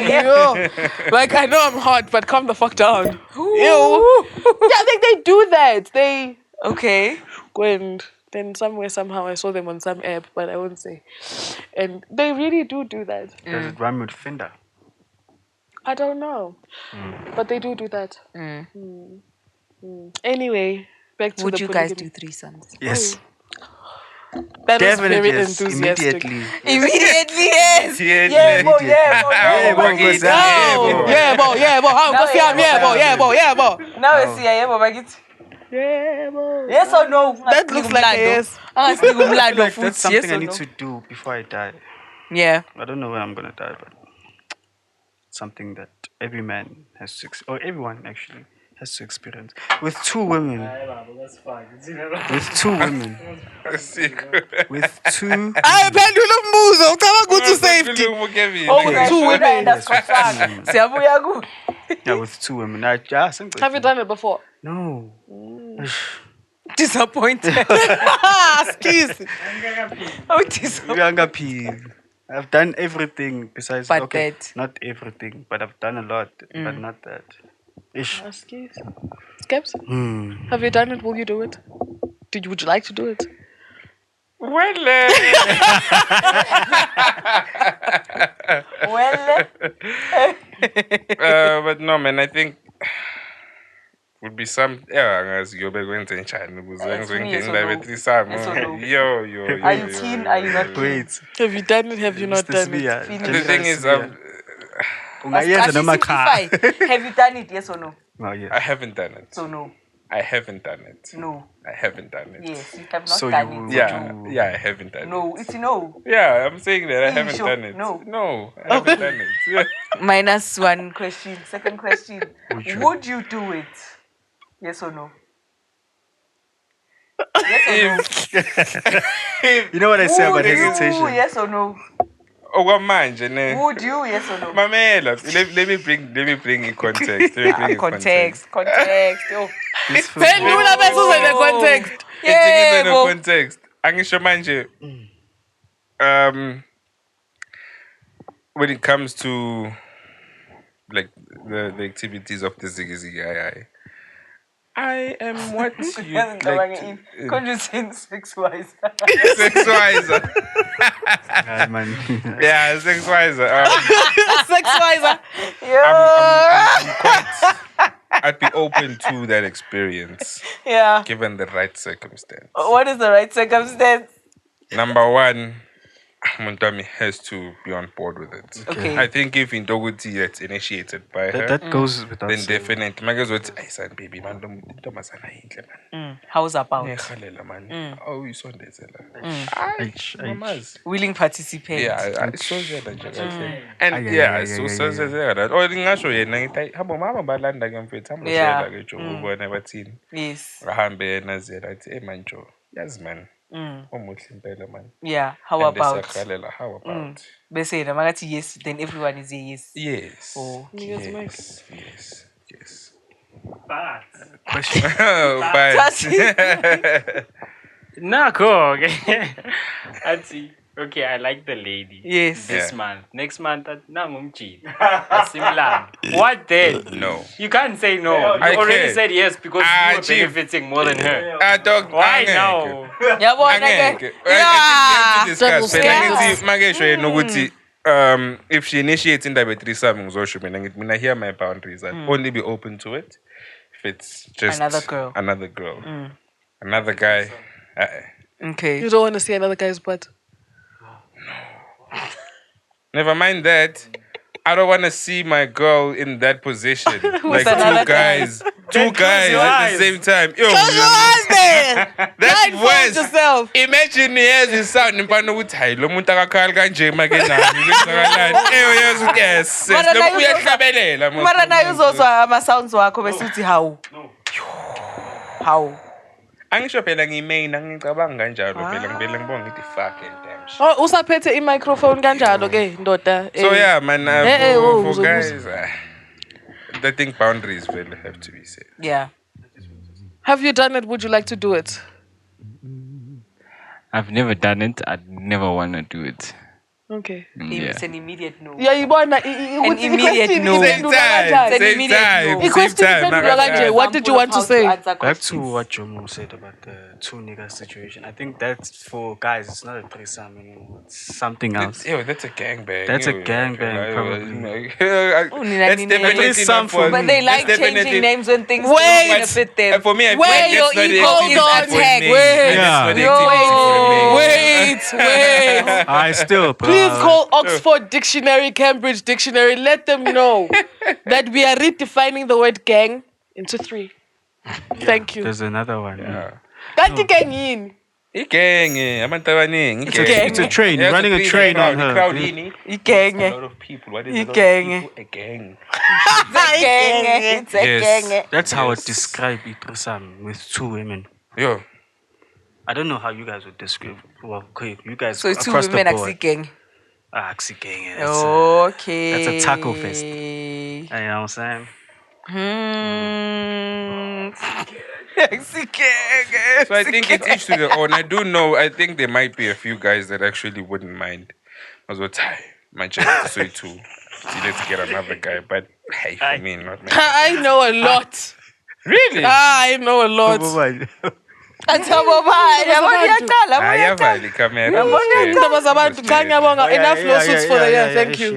Yo. Like I know I'm hot, but calm the fuck down. Ew. Yeah, they do that. They Okay. and then somehow I saw them on some app, but I won't say. And they really do that. Does it rhyme with Fender? I don't know, but they do that. Anyway, back to Would the you guys do polygamy. threesomes? Yes. That was Definitely very yes. enthusiastic. Immediately. Immediately, yes. Yeah, Yeah, bo. because Yeah, bo. How go see am? Yeah, bo. Now we see, yeah, bo, bagithi. Yeah, bo. Yes or no? That looks like a yes. Angasika umlando Like, futhi, that's something yes I or need no? to do before I die. Yeah. I don't know when I'm gonna die, but something that every man has to, or everyone actually has to experience. With two women. With two women. With two. Ayiphendula umbuzo, ucabanga ukuthi safety. Oh, with two women. Siyabuya ku. Yeah, with two women. Have you done it before? No. Disappointed. Excuse. Oh, disappointed. I've done everything besides But that. not everything, but I've done a lot, but not that. Ish. Excuse. Skeps, have you done it? Will you do it? Would you like to do it? Well, but no, man, I think would be some as you be going to China yo. Are you keen? Are you not keen? Wait. Have you done it? Have you not done it? The thing is, Ungayenza noma cha. Have you done it? Yes or no? Oh, yeah. I haven't done it. So no. I haven't done it. No. I haven't done it. Yes, you have not So done you- it. Yeah, I haven't done it. No, it's no. Yeah, I'm saying that I Are you haven't sure? done it. No. I haven't done it. Yeah. Minus one question. Second question. Would you do it? Yes or no? Yes or no? You know what I say about Would you? hesitation? Yes or no? Okwamanje ne. Would you? Yes or no? Mamela, let me bring in context. Let me bring in Context. Oh. Phendula bese uze ne-context. Yeah, no context. Angisho manje. When it comes to like the activities of the Ziggy Ziggy I am what you like to, Conjuncing sex-wise. sex-wise. Man. Yeah, sex-wise. Sex-wiser. I'm quite. I'd be open to that experience Yeah. given the right circumstance. What is the right circumstance? Number one, Muntami has to be on board with it. Okay. I think if Indoguti that's initiated by her, That goes without then saying. definitely. Maga's what I said, baby, man, man. How's about? Man. Oh, you saw this. H. Willing participant. Yeah, I saw that. And yeah, so that. Or ngasho yena ngithi hamba mama balanda ke mfethu hamba Yeah. sola ke jo ubona bathini. Yes. Ahambe yena zela athi hey man jo. Yazi man. Umuhle impela man. Yeah. How And about? besakhalela, how about? Bese yena makathi yes, then everyone is a yes. Yes. Oh. Yes. Question. But Nako, okay. I'd see. Okay, I like the lady. Yes. This Yeah. month. Next month, nangumjini. Asimlanga. What then? no. You can't say no. You I already can. said yes because you were Chief. benefiting more than her. Dog, Why angeke. now? Yabona Angeke. ke. Yeah. Discuss. Double Phela standards. ngithi make sure nokuthi if she initiates indaba ye-threesome ngizosho mina ngithi mina here are my boundaries. I'd only be open to it if it's just Another girl. Another guy. Okay. You don't want to see another guy's butt. Never mind that. I don't want to see my girl in that position. Like another two guys your at eyes. the same time. Yo, Close your eyes, man. that's Blindfold worse. yourself. Imagine hears the sound impano ukuthi hayi lo muntu akakhala kanje make nani kwenzakalani. Yes. Mara Lo nayo uyahlabelela. Mara nayo uzozwa ama-sounds wakho bese uthi how? How? Angisho phela ngimain angicabanga kanjalo phela ngivela ngibonga ngithi fuck and damn shit. Oh, usaphethe i-microphone kanjalo ke ndoda. So yeah, man, oh, for guys, I think boundaries will have to be set. Yeah. Have you done it? Would you like to do it? I've never done it. I'd never want to do it. Okay. Yeah. It's an immediate no. Yeah, you want An immediate no. Same time. An Same immediate time. no. The question Same is, time. Nakasha, what did you want to say? Back to what Jomo said about the two niggas situation. I think that's for guys. It's not a threesome anymore. It's something else. Yo, that's a gangbang. That's a Yo, gangbang, probably. Nina, That's Nina. definitely Threesome not for for me. But they like that's changing definitely- names when things Wait. don't fit them. For me, I feel Where like your that's not the ego activity is for attacked. me. Wait. That's not the Yo. activity for me. Wait. I still, bro. Please call Oxford Dictionary, Cambridge Dictionary. Let them know that we are redefining the word gang into 3. Thank you. There's another one. Kanti gang yini? Igenge, abantu abaningi, igenge. It's a train. You have to Running a please train the crowd. on her. The crowd ini. Igenge. A lot of people. What is a lot of Igenge. people? A gang. It's a Yes. gang. That's how I Yes. describe it threesome with 2 women. Yo, I don't know how you guys would describe. Well, okay, you guys So 2 across women the are board. gang. Axie gang. Okay. That's a taco fest. You know what I'm saying? so I think it's each to their own. I do know. I think there might be a few guys that actually wouldn't mind. I was like, my chest so too. See, let's get another guy. But hey, for me, not me. I know a lot. Really? I know a lot. Ayavali camera. Indaba zabantu cha ngiyabonga enough lawsuits for the year. Thank you.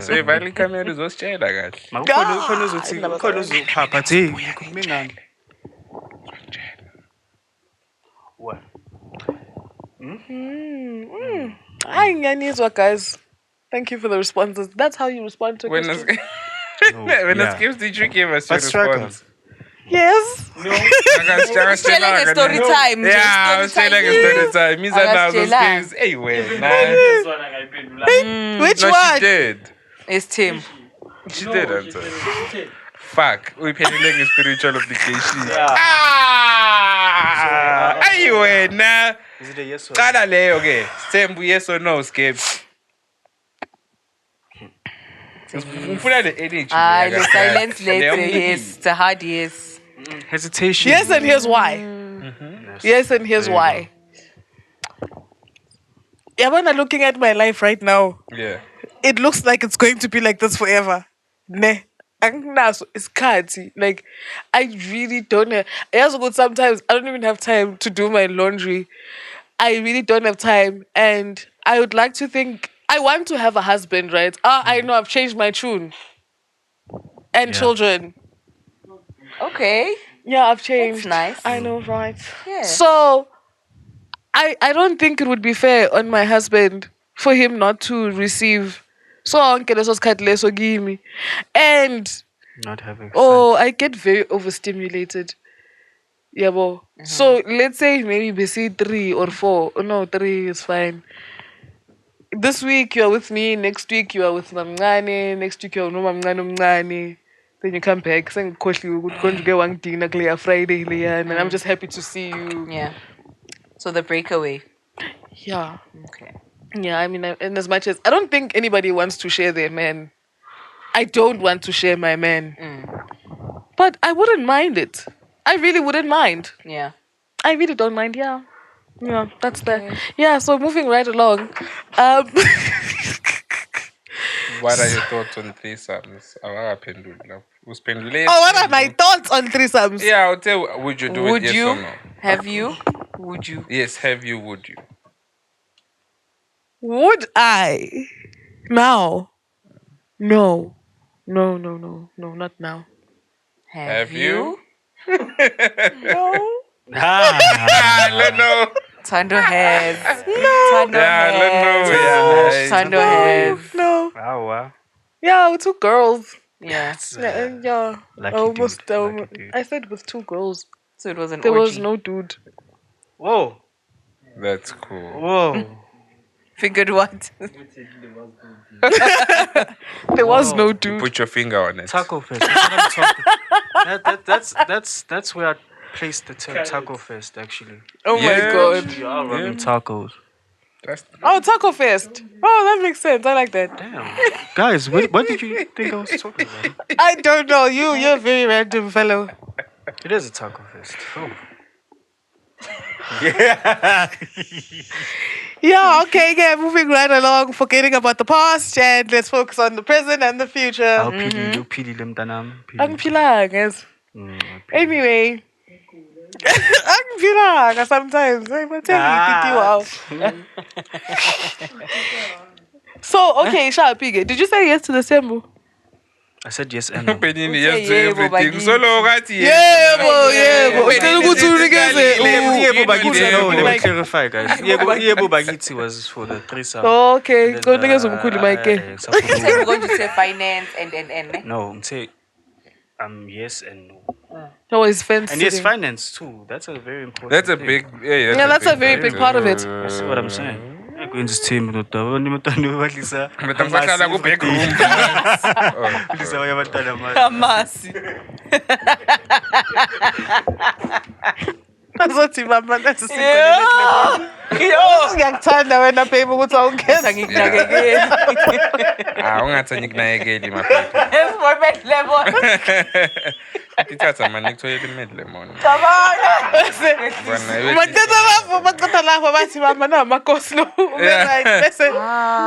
So ivali camera uzositshela kahle. Khona uzothi khona uzophapha thi ngikhulume ngani? What? Hayi ngiyanizwa guys. Thank you for the responses. That's how you respond to When questions. when a skills teacher gave us your Let's track response. Yes. Telling a story time. Yeah, I was saying like a story time. Means that now those Akasitshela. skills. Hey, well, Which no, one? she did. It's Tim. She did answer. Fuck. We paid a spiritual obligation. Anyway, nah. Is it a yes or Qala leyo okay. Sembu yes or no, Skip. Ufuna the energy. The silence letter, yes. It's a hard yes. hesitation? Yes, and here's why. Yes, and here's why. Yabona, looking at my life right now, Yeah. it looks like it's going to be like this forever. Ne. Anginaso isikhathi. Like, I really don't have. Sometimes I don't even have time to do my laundry. I really don't have time, and I would like to think I want to have a husband, right? I know I've changed my tune. And children. Okay. Yeah, I've changed. That's nice. I know, right? Yeah. So I don't think it would be fair on my husband for him not to receive sonke leso sikhathi leso kimi. And Not having I get very overstimulated. Yabo. So let's say maybe BC 3 or 4. Oh, no, 3 is fine. This week you're with me, next week you are with Mamngane, next week you're with Mamngane. Then you come back, saying Friday, and I'm just happy to see you. Yeah. So the breakaway. Yeah. Okay. Yeah, I mean, and as much as I don't think anybody wants to share their man, I don't want to share my man. But I wouldn't mind it. I really wouldn't mind. Yeah. I really don't mind, yeah. Yeah, that's that. Yeah, so moving right along. What are your thoughts on threesomes? Uspendule. Oh, what are my thoughts on threesomes? Yeah, I'll tell you, would you do Would it, yes you? or no? Have you? Would you? Yes, have you, would you? Would I? Now? No. No, not now. Have you? No. I don't know. Tando has. Tando Yeah, I don't know. has. Yeah, Tando has. No. Oh, wow. Yeah, with 2 girls. Yeah. Yeah. Lucky Almost. dude, lucky dude. I said with 2 girls. So it was an There orgy. was no dude. Whoa. That's cool. Whoa. Figured what? There was no You dude. put your finger on it. Taco Fest. That's what I'm talking. That's where I placed the term Taco Fest, actually. Oh my Yeah. god. You are running tacos. That's Oh, Taco Fest. Oh, that makes sense. I like that. Damn. Guys, what did you think I was talking about? I don't know. You're a very random fellow. It is a Taco Fest. Oh. Yeah, okay, moving right along, forgetting about the past, and let's focus on the present and the future. Awuphilile uphilile mntanami. Uphilile. Angiphilanga, guys. Uphilile. Anyway. Angiphilanga sometimes. Wow. So, okay, Sharpie, did you say yes to the symbol? I said yes and no. Penini yes to Yebo, everything. bakithi. Solo ngathi Yebo. Wait, Ucela ukuthi unikeze Yebo bakithi, no, let me Like- clarify, guys. Yebo bakithi was for the threesome. Okay, And go then, nikeze umkhulu mic. We're going to say finance and. No, say yes and no. No, it's fence And yes, sitting. finance too. That's a very important That's a thing. big Yeah, that's a very big part of it. That's what I'm saying. Kwenza isithembu nodaba nimatanda badlisa. But I'm back ku back room. Badlisa abanye abantwana manje. Amasi. Azothi mama that's a Yo. Ngiyakuthanda wena baby ukuthi awungeza. Angikunakekeli. Ungathi ngikunakekeli mafethu. Esibonile level. Ngithatha manje ngithoyela imedle mona. Baqeda lapho bathi mama namakosi lo.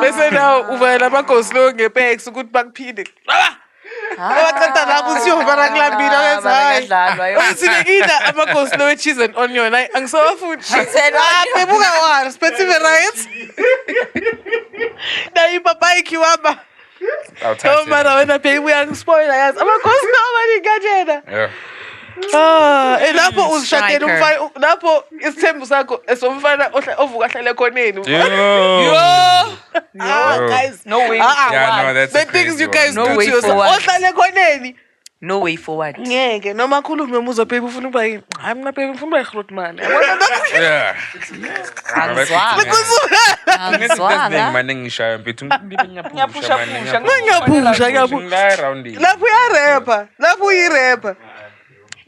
Bese now uvela amakosi lo ngepex ukuthi bakuphinde. Baqeda lapho siyovara kulambile wenzayo. Asinekida amakosi lo cheese and onion. Angisawafuni. Bebuka wona, specific right? Na ipapa ikiwaba. Oh man, wena baby uyangispoila yazi. Amakosi lawo manikajena. Yeah. Lapho uzishadela umfana lapho isithembu sakho esomfana ovuka hlale khoneni. Guys, No way. Yeah, no, that's the a things crazy you guys No do way to for yourself. what? Ohlale khoneni. No way for what? Ngeke noma khulume umuzwa baby ufuna ukuba yini? Hayi mina baby ufuna ukuba yigrotman. Yeah. Angizwanga. Manje ngishayo mfethu Ngiyaphusha. Lapho uyarapper. Lapho uyirapper.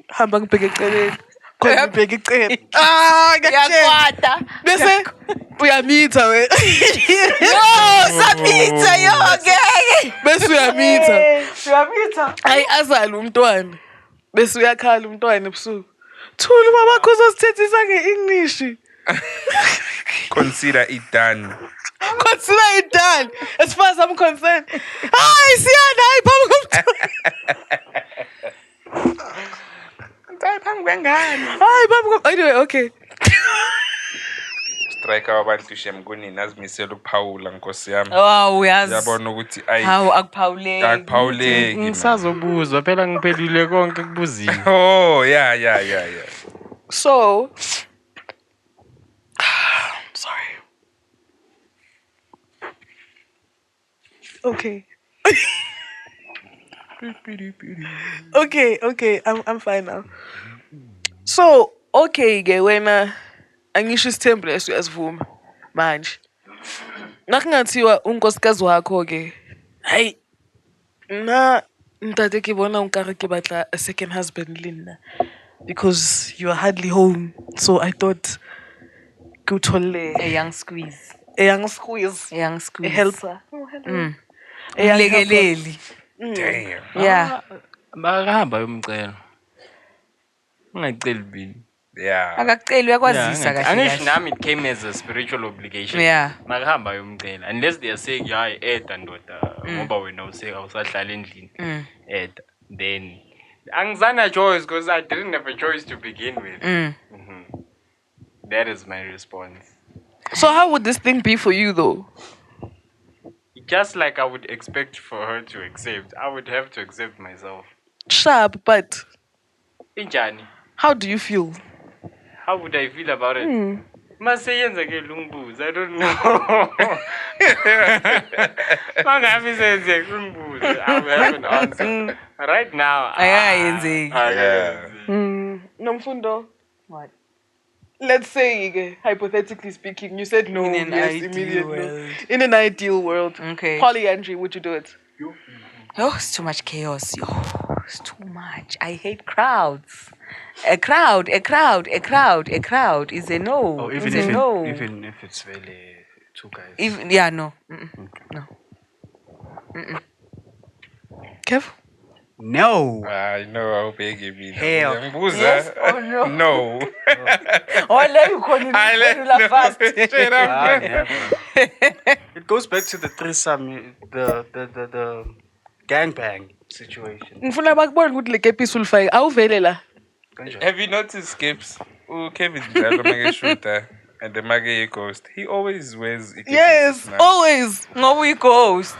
Hamba ngibheke eceleni. Khona ngibheke eceleni. Ngiyakutshela. Yakwata. Bese uyamitha we. Samitha yo ngeke. Bese uyamitha. Hayi azali umntwana. Bese uyakhala umntwana ebusuku. Thula baba khoza sithethisa ngeEnglish. Consider it done. Consider it done. As far as I'm concerned. Hayi siyana hayi phambi komntwana. Anyway, okay. Striker wabantu shemkunini azimisela ukuphawula nkosi yami. Wow, uyazi. Yabona ukuthi ayi Hawu akuphawuleki. akuphawuleki. Ngisazobuzwa phela ngiphelile konke kubuziwe. Oh, yeah. So, sorry. Okay. Okay. I'm fine now. So, okay, ke wena angisho isithembu leso uyasivuma manje. Nakungathiwa unkosikazi wakho ke. Hayi. Na ntate ke bona unkare ke batla a second husband lena because you are hardly home. So I thought go tolle A young squeeze. a young squeeze, A young a squeeze. helper. A young helper. Umlekeleli. Damn. Yeah. Bakahamba yomcela. Ungaceli bini. Yeah. Akakuceli uyakwazisa kahle Angisho kahle. nami it came as a spiritual obligation. Yeah. Makahamba yomcela. Unless they are saying hayi eda ndoda ngoba wena awusahlala endlini. Eda. Then angizana choice because I didn't have a choice to begin with. That is my response. So how would this thing be for you though? Just like I would expect for her to accept, I would have to accept myself. Sharp, but Injani? how do you feel? How would I feel about it? Maseyenza ke lungibuza, I don't know. Mangabe senze ungibuza, I will have an answer. Right now, Ayayenzeki. Yeah. Nomfundo. What? Let's say, hypothetically speaking, you said no. In an yes, ideal immediate no. world. In an ideal world. Okay. Polyandry, would you do it? Oh, it's too much chaos. Oh, it's too much. I hate crowds. A crowd is a no. Oh, It's a no. even if it's really two guys. Even yeah, no. No. Kev? No. I know how big it means. Hell. Yes or no? No. Oh, let you call it I fast. Straight up. Ah, never. It goes back to the threesome, the gangbang situation. Ngifuna bakubone ukuthi le kepisi ulifake awuvele la. Kanjani? Have you noticed Skips? Kevin Jalo make shooter and the Mage Ghost. He always wears it. Yes, always. Ngoba uyi-ghost.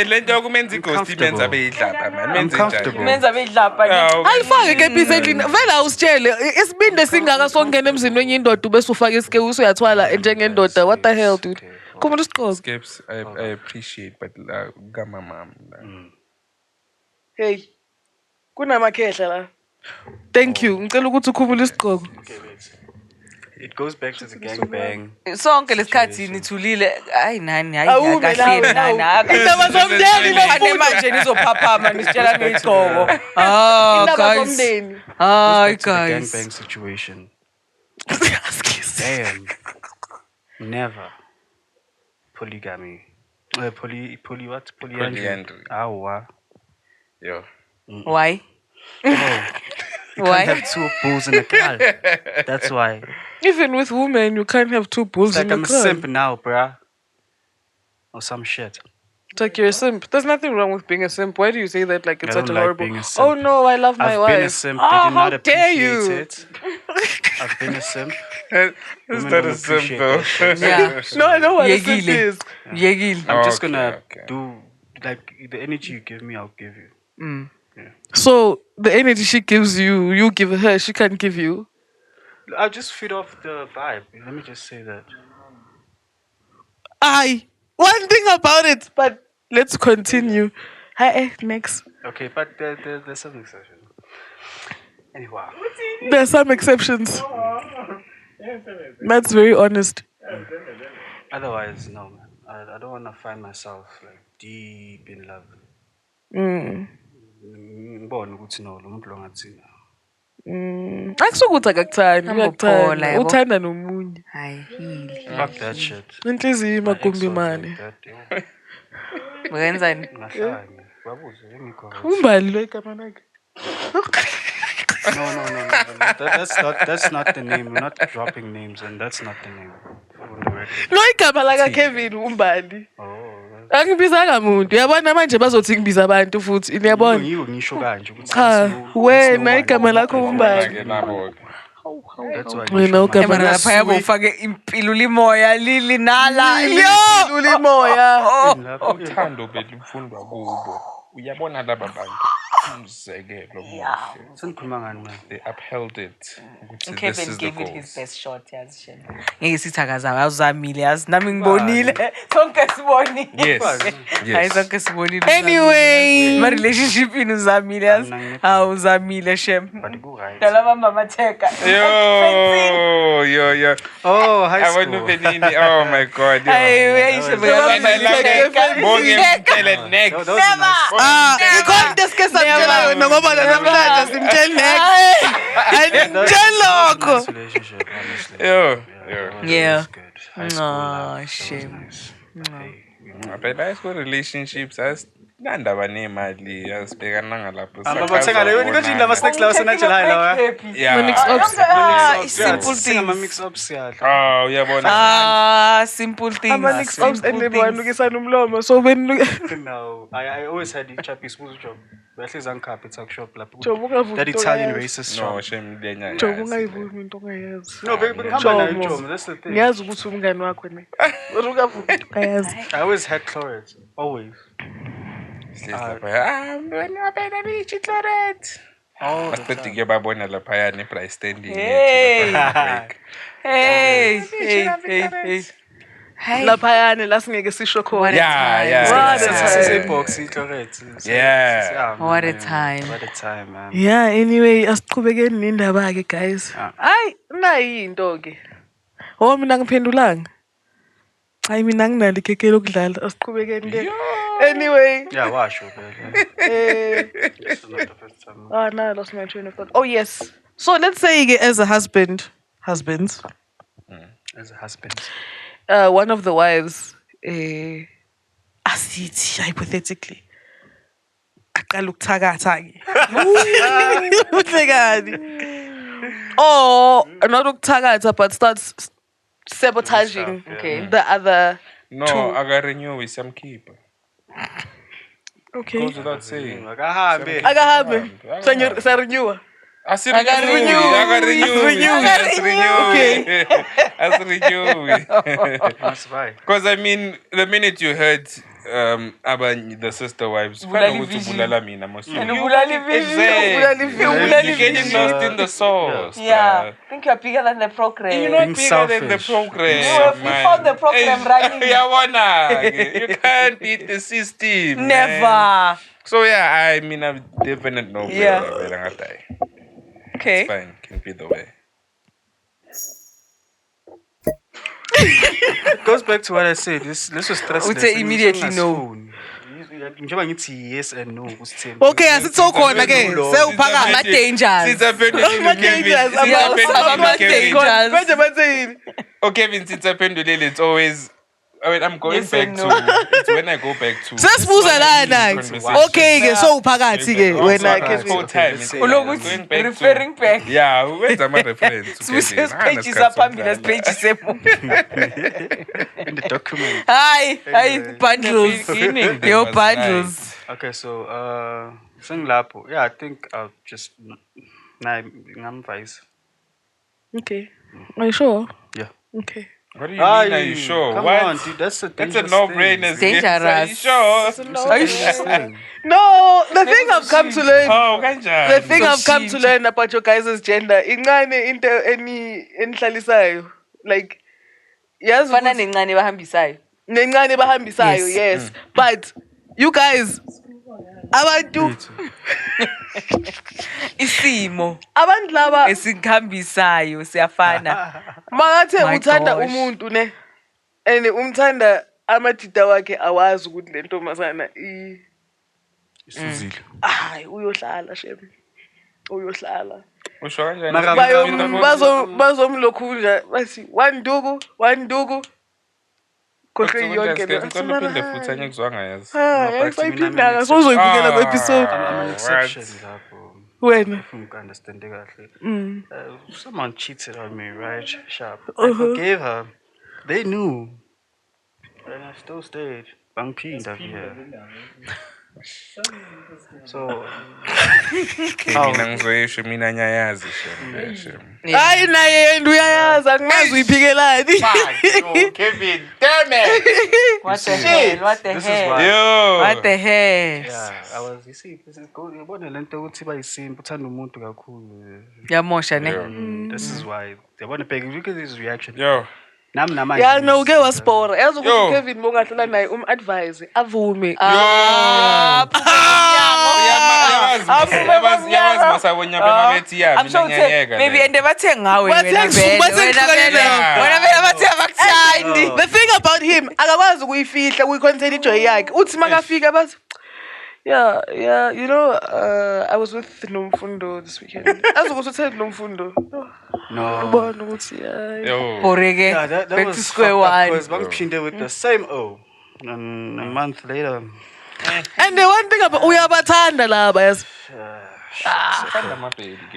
Lento yokumenza ighost imenza abe idlapha man. Menze Uncomfortable. njani? Menza bedlapha. Alifake kepisi endlini. Vele awusitshele isibinde singaka songena emzini wenye indoda bese ufaka isike usuyathwala njengendoda. What the hell, dude? Come on, Sigqoko. Skips, I appreciate, but gama mom. Hey. Kunamakhehla la. Thank you. Ngicela ukuthi ukhumule Sigqoko. Okay, wait. It goes back to the gangbang. Sonke lesikhathi nithulile. Hayi nani, hayi Awume kahleni nawe, nani. Indaba zomndeni Ane manje nizophaphama nisitshela ngiyigqoko. Indaba Guys. zomndeni. Hi Back to the guys. gangbang situation. Damn. Never. Polygamy. Poly what? Polyandry. Awa. Yo. Why? You Why? can't have 2 bulls in a car. That's why. Even with women, you can't have 2 bulls It's like in I'm a a car. simp now, bruh. Or some shit. It's like you're a simp. There's nothing wrong with being a simp. Why do you say that like it's I such don't a like horrible? being a simp. Oh no, I love my I've wife. been a simp. Oh, They did how not dare appreciate you? it. I've been a simp. It's Women not don't a simp appreciate though. that shit. Yeah. No, I know what a simp Yegile. is. Yegil. I'm just Okay, gonna okay. do like the energy you give me, I'll give you. So the energy she gives you, you give her. She can't give you. I'll just feed off the vibe. Let me just say that. One thing about it, but let's continue. Hi, next. Okay, but there's some exception. Anyway, There are some exceptions. That's very honest. otherwise, no, man. I don't want to find myself like deep in love. Ngibona ukuthi no, lo muntu lo ngathina. Akusukuthi akakuthandi, Angophola, uyakuthanda. yabo. Uthanda nomunye. Hayi hili. Fuck that shit. Inhliziyo My ex imagumbi was mane. like that, yo. Wenzani? Ngahlanye, babuze engikho. Umbali lo igama lakhe. No. That's not the name. We're not dropping names, and that's not the name. On the record. No igama laka Kevin umbali. Oh, Angibizanga muntu. Uyabona manje bazothi ngibiza abantu futhi. Niyabona? yiwo ngisho kanje ukuthi Cha, wena igama lakho umbali. Ke nabo. That's why Wena ngisho ugama Emana lapha yabo lakho. ufake impilo limoya lili nala. Yo! Lula imoya. lapho. Uthando belufundwa kubo. Uyabona laba bantu. Umzekelo muhle. Senikhuluma ngani manje? They upheld it. Ukuthi this Kevin is the gave it goal. his best shot yazi shena. Ngeke sithi akazayo awuzamile yazi nami ngibonile. Sonke sibonile. Yes. Hayi Yes. sonke sibonile. Anyway. Ma relationship ini uzamile yazi. Mina ngine- Awuzamile shem. But ku-right. Dala mama theka. Yo. Oh, high I want school. to be oh my god. yo. Hayi weyishe Bonke ngicela next. Ikhona eske samtshela yona ngoba namhlanje simtshela next. Ayimtshela lokho. Nice relationship, honestly. Yo. Yeah. It was good. High school Aw, love, that was shame. nice. Hey, we- But high school relationships asinandaba nemali asibhekana ngalapho. Bathenga leyo nikho indaba snacks lawa senatshela hayi lawa. Mix ups. Simple Ama things. mix ups yadla. Uyabona. Simple things. Ama-mix ups and Simple things. nibwanukisana umlomo. So when No, I always had ichapis buzo. Bahlezi angikhapha tuck shop lapho. Job ungavumi That into Italian oyazi. racist No, shop. shame lenya. Job ungayivumi into ongayazi. No, bengihamba nayo Jomo. Jomo, that's the thing. Ngiyazi ukuthi umngani wakho ne. Kodwa ungavumi into ongayazi. I always had chloride. Always. Mntwana wabena bichi Cloret. All the Masiqeda time. kuyababona lapha ne price standing. Hey. Hey. Hey. Laphayana la singeke sisho khona. Yeah. What a It's time. a box, chloride. Yeah. What a time. What a time, man. Yeah, anyway, asiqhubekeni nendaba ke guys. Ah. Hayi, nayi into ke. Oh mina ngiphendulanga. Hayi mina nginalo ikheke lokudlala. Asiqhubekeni ke. Anyway, Yeah, wash your bed. It's not the first time. no, I lost my train of thought. Oh yes. So let's say ke, as a husbands, As a husband. one of the wives asithi hypothetically qala ukuthakatha-ke. Uhlekani. Or not ukuthakatha, but starts sabotaging the other No, two. I got renew with some keeper. Okay. Goes without saying. Akahambe. Akahambe. Sa-renew. I got renew. That's right. Because I mean, the minute you heard about the sister wives, you're getting lost in the sauce. Yeah, I think you're bigger than the program. You're not Being bigger than the selfish. program. We found the program running. You can't beat the system. Never. Man. So yeah, I mean, I'm definitely no Yeah. way. Okay. It's fine, can be the way. It goes back to what I said. This was stressless. Would say immediately no. Njengoba ngithi yes and no kusithembu. Okay, asithokhona ke. Sewuphakathi. Ma-dangers. Ama-dangers. Ama-dangers. Manje bathini? Okay, Vince, it's a pendulum. It's always. I mean, I'm going Yes back and to. no. It's when I go back to. Sesibuza lana. Okay ke sewuphakathi ke wena ke. Whole time. Let's It's say- going Ulokuthi back to- referring back. Yeah, where's my reference? Sipage saphambili sipage semuva. In the document. Hi, bundles. beginning, Your was bundles. Okay, so sengilapho. Yeah, I think I'll just ngamvise. Okay. Are you sure? Yeah. Okay. What do you mean? Are you sure? Come What? on, dude. That's a That's a dangerous no-brainer. thing. Dangerous. Are you sure? Are you sure? No, the thing I've come to learn. Oh, The kanjani? thing I've come to learn about your guys' gender, incane into enihlalisayo. Like, yes, Fana nencane bahambisayo. nencane bahambisayo, yes. But you guys, abantu abantu laba esikhambisayo siyafana. makathe My uthanda gosh. umuntu ne and umthanda amadida wakhe awazi ukuthi le ntombazana Isuzile. hayi uyohlala shem uyohlala Usho kanjani? Mara- bazomlokhunja bathi wanduku khohle yonke Ngicela uphinde futhi angikuzwanga yazi. yayisayiphindanga sozoyibukela ku-episode I'm an Ah, exception right. lapho. wena If you understand kahle. Someone cheated on me, right? Sharp. I forgave her. They knew. And I still stayed. Bangphinda here. So Mina ngizoyisho mina ngiyayazi shem. hayi naye yena uyayazi angimazi uyiphikelani Kevin, damn it. What the hell? What the This is hell? why- Yo. What the hell? yeah, I was you see, this is good. Yabona lento ukuthi bayisimba uthanda umuntu kakhulu. Yamosha ne. This is why. Yabona bheka look at his reaction. Yo. Nami namanje. ya no uke waspora yazi ukuthi Yo. uKevin bongahlala naye advise avume Yawazi masabonye babethi ya I'm sure mina ngiyayeka. maybe ende bathe ngawe Bathe wena vele. bathe Wena vele. Yeah. Wena vele bathe abakuthandi. the thing about him akakwazi ukuyifihla kuyicontain ijoy yakhe uthi makafika bathi yeah you know I was with Nomfundo this weekend azi ukuthi uthe Nomfundo No. ubona ukuthi Yo. Boreke. Yeah, that Back was to square one. because Bangphinda with the same O. And a month later. and the one thing about uyabathanda laba yazi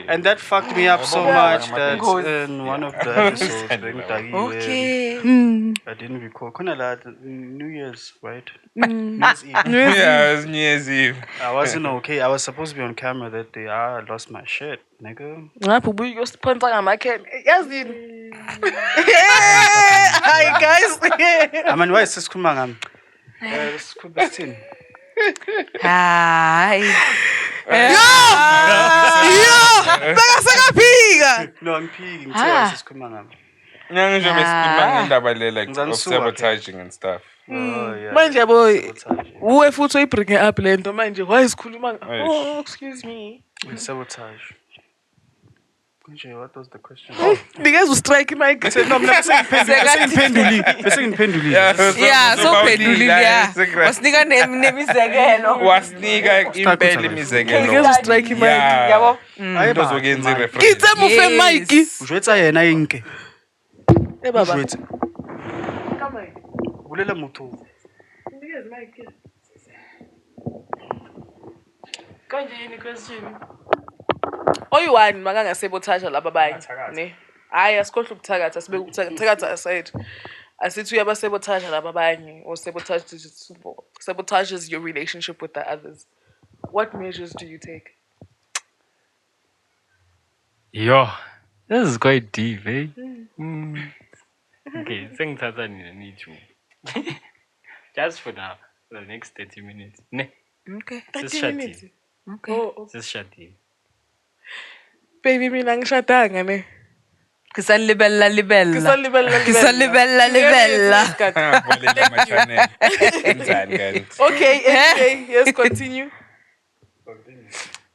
And that fucked me up so much that in one of the episodes, Okay. I didn't recall. Kuna la New Year's, right? New Year's Eve. Yeah, it's New Year's Eve. I wasn't okay. I was supposed to be on camera that day. I lost my shit, nigga. ngapho uyosiphansa ngamakhen yazini hi guys I mean, why is this kumangam? This could be seen. Hi. bekasekafika No, I'm peeing. Why is this kumangam? Ngisho besikhuluma ngendaba le like of Ngizanisuka, sabotaging and stuff. Oh, yeah. manje boy Sabotage. uwe futhi uyibringe up le nto manje wayisikhuluma Eish. oh excuse me Sabotage. Kunje, what was the question? nikeza ustrike mic No, mina besengiphendulile. Yeah, so pendulile yeah. Wasinika nemizekelo. Wasinika impela imizekelo. nikeza ustrike mic Yeah. Yabo. Into zokuyenza i-reference. itse mufe mic Ujwetsa yena inke. baba Ujwetsa. Bulela motho. Kanjani question? Oyi-one makangasabotaja laba abanye ne hayi asikhohle ukuthakatha sibe ukuthakatha aside asithi uyabasabotaja laba abanye or sabotages your relationship with the others. What measures do you take? Yo, this is quite deep, eh? Okay, sengithatha nina nithi. Just for now, for the next 30 minutes. Ne, Okay. 30 minutes. Okay. Oh, sesishadile. baby mina ngishadanga ne. Kisalibella. Kisalibella. Bolela ama-channel. Enzani kanti? Okay, yes, continue.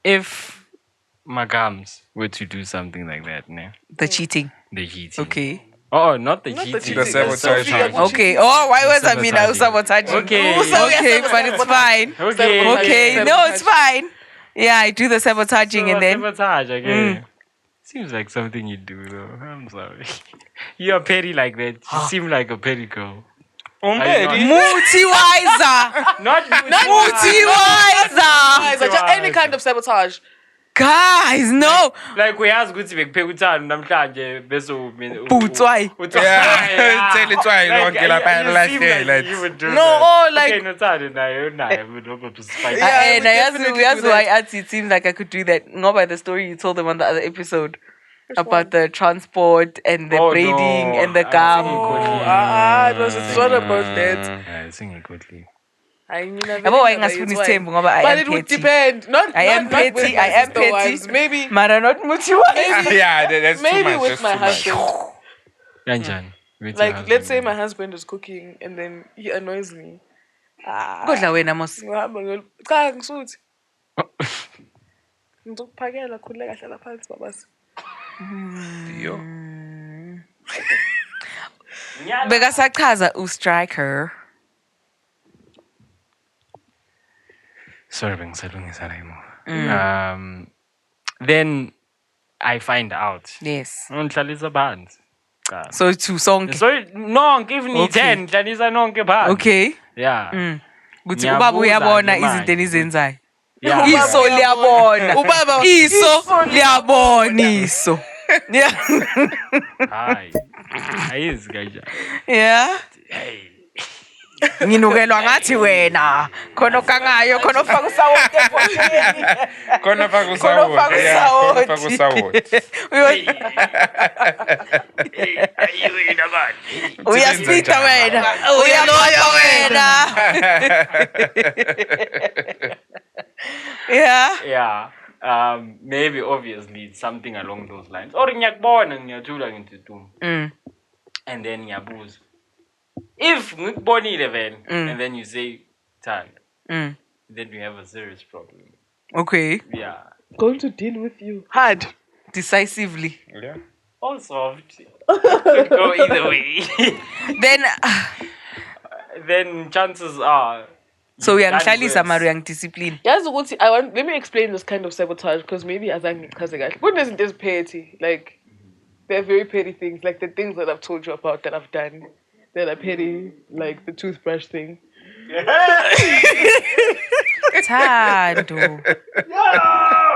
If Magams were to do something like that, ne? The cheating. The cheating. Okay. Oh, not the Not the cheating. cheating. The sabotage. Okay. Oh, why was I mean I was sabotaging? Okay. Okay, but it's fine. Okay. Okay, no, it's fine. Yeah, I do the sabotaging and then Sabotage, okay. Seems like something you do, though. I'm sorry. You're petty like that. You seem like a petty girl. Umbedi. Mutiwiser. Not Mutiwiser. Any kind of sabotage. Guys, no. like uyazi ukuthi bekupheka uthando namhlanje bese Butswai. Yeah, tell it why lonke lapha lahlela. No, like okay, nothando nayo but spike. Yeah, we definitely do That's that. why it seems like I could do that. Not by the story you told them on the other episode about the transport and the Oh, braiding no. and the I gum. see. it's not about that. Singikhodli. Yabo wayengasiphuni isithembu ngoba I But am it would petty. depend. Not I am not with petty. my I am sister petty. wives. Maybe Mara not Mutiwiser. Yeah, that's too maybe much. with That's my too much. husband. Kanjani? With your Like husband. let's say my husband is cooking and then he annoys me. Kodla wena mos. Ngihamba cha ngisuthi. Ngizokuphakela khuleka hlala phansi babasi. Yo. Bekasachaza ustriker. Sorry, bengisalungisa la imo. Then I find out. Yes. Ngihlalisa phansi. Cha. So to sonke. So nonke even Okay. i10 hlalisa nonke phansi. Okay. Yeah. Kuthi ubaba Ngiyabuza uyabona nje manje. izinto enizenzayo. Yeah. Iso liyabona. Ubaba Iso liyabona iso. Yeah. Hayi. Ayizi kanjani. Yeah. Hey. Nginukelwa ngathi wena. Khona kangayo, khona ufaka usawoti ebhodini. Khona faka Khona ufaka usawoti. Yeah, khona faka usawoti. usawoti. Ayiwena manje. Uyasipita wena. Uyaloya wena. Yeah. Yeah. Maybe obviously it's something along those lines. Or ngiyakubona ngiyathula ngintutuma. And then ngiyabuza. If ngikubonile vele and then you say Thando, then we have a serious problem. Okay. Yeah. going to deal with you hard. Decisively. Yeah. All soft. Could go either way. Then chances are. So you've uyangihlalisa done mara worse. uyangidiscipline. Yazi ukuthi let me explain this kind of sabotage because maybe azange ngichaze kahle. Kunezinto eziphetty, like they're very petty things, like the things that I've told you about that I've done that are petty, like the toothbrush thing. Thando.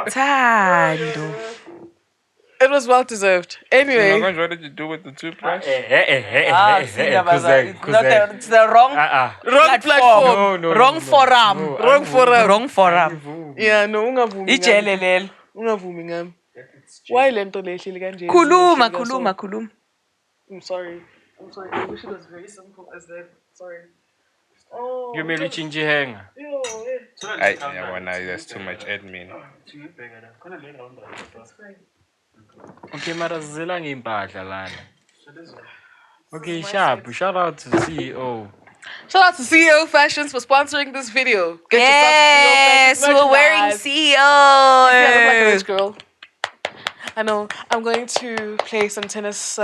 Thando. It was well deserved. Anyway, What did you do with the toothbrush? It's the wrong wrong platform. No, wrong forum. no, Wrong forum. Wrong forum. Yeah, no, ungavumi. Ijele lelo. Ungavumi ngami. Why lento le ihleli kanje? Khuluma. I'm sorry. I wish it was very simple as that. Sorry. Oh. You may change your hanger. Yo, Yeah, well, now that's too much admin. Okay, mara zizela ngempahla lana. Okay, sharp. Shout out to CEO. Shout out to CEO Fashions for sponsoring this video. Get Yes, yourself we're wearing merchandise. Yeah, I look like a CEO. rich girl. I know. I'm going to play some tennis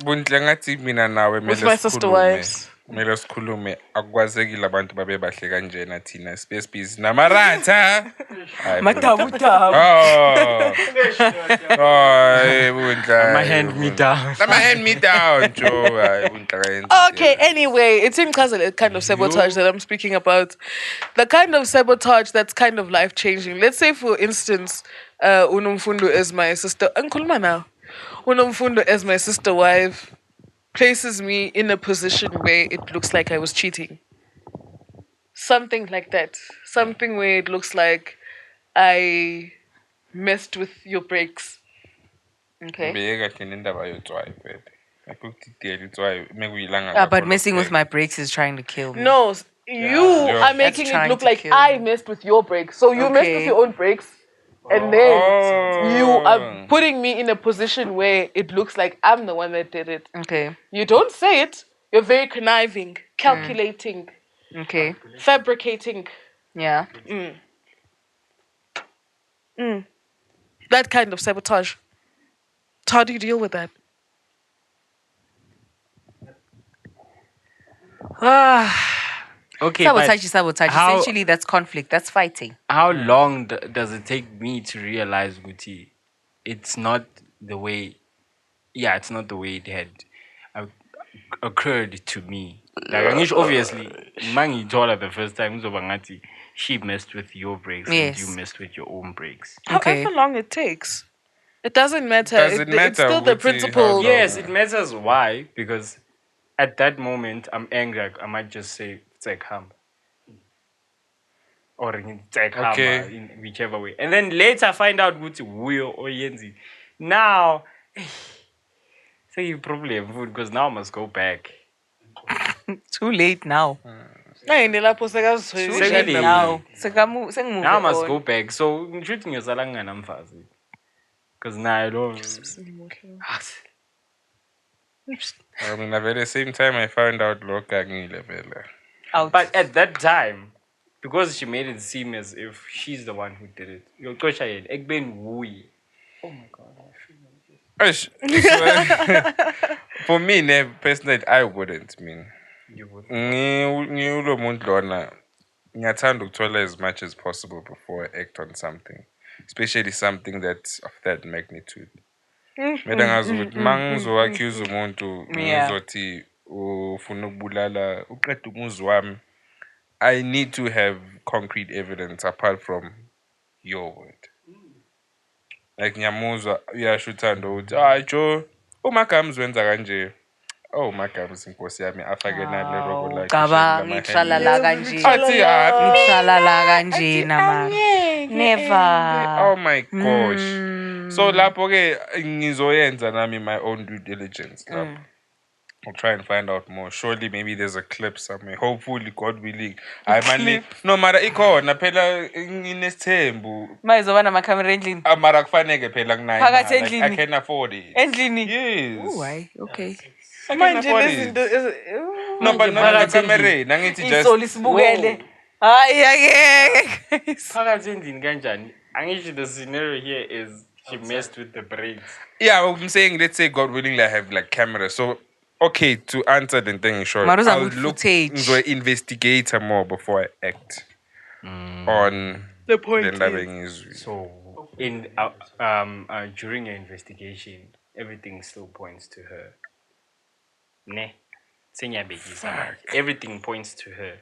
Buntle ngathi mina nawe with mele my sister sikhulume. wives. kumele sikhulume akukwazekile abantu babe bahle kanjena thina space busy namaratha Matabu-tabu. Hand me down. Hand me down, Joe. Okay, anyway, it's in the kind of sabotage that I'm speaking about. The kind of sabotage that's kind of life changing. Let's say, for instance, Unomfundo is my sister. Unkulma now. Unomfundo as my sister wife places me in a position where it looks like I was cheating. Something like that. Something where it looks like I messed with your brakes. Okay. But messing with my brakes is trying to kill me. No, you are making it look like I messed with your brakes. So you messed with your own brakes. And then you are putting me in a position where it looks like I'm the one that did it. Okay. You don't say it. You're very conniving, calculating, Okay. fabricating. Yeah. That kind of sabotage. How do you deal with that? Okay, Sabotage is sabotage. how- Essentially, that's conflict. That's fighting. how long does it take me to realize, Guti, it's not the way, it's not the way it had occurred to me. Like, Anish, obviously, Mangi told her the first time, Zobangati, she messed with your brakes Yes. and you messed with your own brakes. Okay. However long it takes. It doesn't matter. Doesn't It's matter, still the Wuti, principle. how long. Yes, it matters. Why? Because at that moment, I'm angry. I might just say, take ham. Or take ham, Okay. in whichever way. And then later find out who's Wuyo or Yenzi. Now, say you problem, because now I must go back. Too late now. Hey, nilapho sekazizwe- Too Secondly- late now. Sengimuve Now I must on. go back. So, shooting your salanga namfazi. Because now I don't. I mean, at the same time, I found out Lokagile Vela. Out. But at that time, because she made it seem as if she's the one who did it. Your Tosha had Egben Wui. Oh my god. For me, personally, I wouldn't mean. You would. Ngiulo muntu lona ngiyathanda ukuthola as much as possible before I act on something, especially something that's of that magnitude. Mina ngazi ukuthi mangizo-accuse umuntu ngizothi ufuna ukubulala uqeda umuzi wami, I need to have concrete evidence apart from your word. Like ngiyamuzwa uyasho uthando ukuthi Joe uMagams wenza kanje. Oh, Magams inkosi yami afake nale robo lakhe. Cabanga ngihlala la kanje. Athi happy. Ngihlala la kanje nama. Never. Oh my gosh. So lapho ke ngizoyenza nami my own due diligence lapho. I'll try and find out more. Surely maybe there's a clip somewhere. Hopefully, God willing. No matter ikhona phela nginesithembu. Mayizoba namakhamera endlini. Amara kufanele phela kunayo. Phakathi Like, endlini. I can afford it. Endlini. Yes. Oh, why? Okay. I can Manje afford lezinto it. No, but not phakathi camera. Nangithi just. Isoli sibukele. Hayi ake. Phakathi endlini kanjani? Angisho the scenario here is she messed with the brakes. Yeah, I'm saying let's say God willing I have like camera. So okay, to answer the thing short, Maruza I'll with look footage. into investigate more before I act on The point the is, So in during your investigation, everything still points to her. Ne, Senya everything points to her.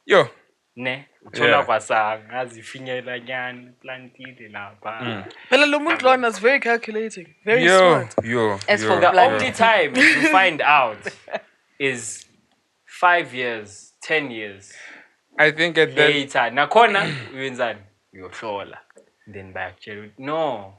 yo. Ne, Yeah. uthola kwasanga azifinyela nyani plantile lapha. phela lo muntu lona is very calculating, very Yo, smart. As for The Like- only time you find out is 5 years, 10 years I think at that later. Nakhona uyenzani? Uyohlola. Then bayakutshela ukuthi no.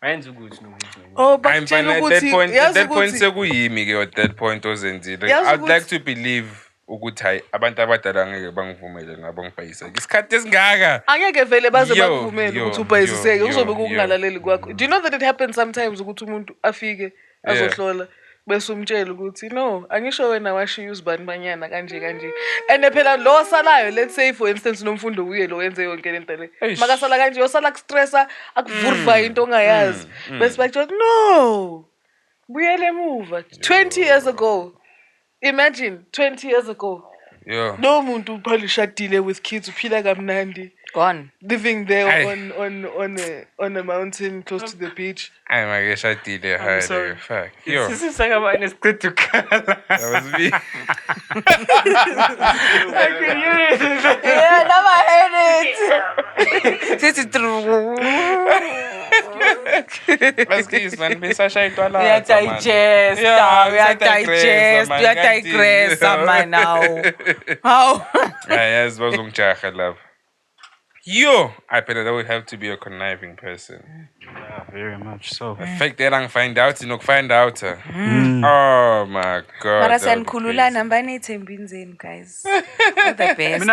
Wayenza ukuthi nokuthi. Oh, but I'm fine tshela at ukuthi- that point. At yazi that point, ukuthi- sekuyimi ke at that point ozenzile. Yazi I'd ukuthi- like to believe ukuthi hayi abantu abadala ngeke bangivumele nabo ngibhayiseke. Isikhathi esingaka. angeke vele baze Yo, bakuvumele yo, ukuthi ubhayisiseke yo, kuzobe yo, kukungalaleli kwakho. Do you know that it happens sometimes ukuthi umuntu afike azohlola bese umtshela ukuthi no angisho wena washiya uzibani banyana kanje kanje, and phela lo osalayo, let's say for instance nomfundo uye lo wenze yonke lento le Eish. makasala kanje yosala kustressa akuvurva into ongayazi bese bakutshela no buyele emuva 20 years ago Imagine 20 years ago. Yeah. No muntu uphila with kids uphila kamnandi. Gone. Living there Aye. on a mountain close to the beach. I'm ngishadile I'm sorry. hard. Fuck. Yo. This is like about an to color. That was me. I can hear it. Yeah, now I heard it. This is true. Excuse man, besasha itwala. We are digest. We are digest. We are digress. Man now. How? Yes, bazongijaha love. Yo, I bet that would have to be a conniving person. Yeah, very much so. The fact that I find out, you know, find out. Oh my God. Mara that would be siyakhulula crazy. namba nethembinzeni guys. You're the best.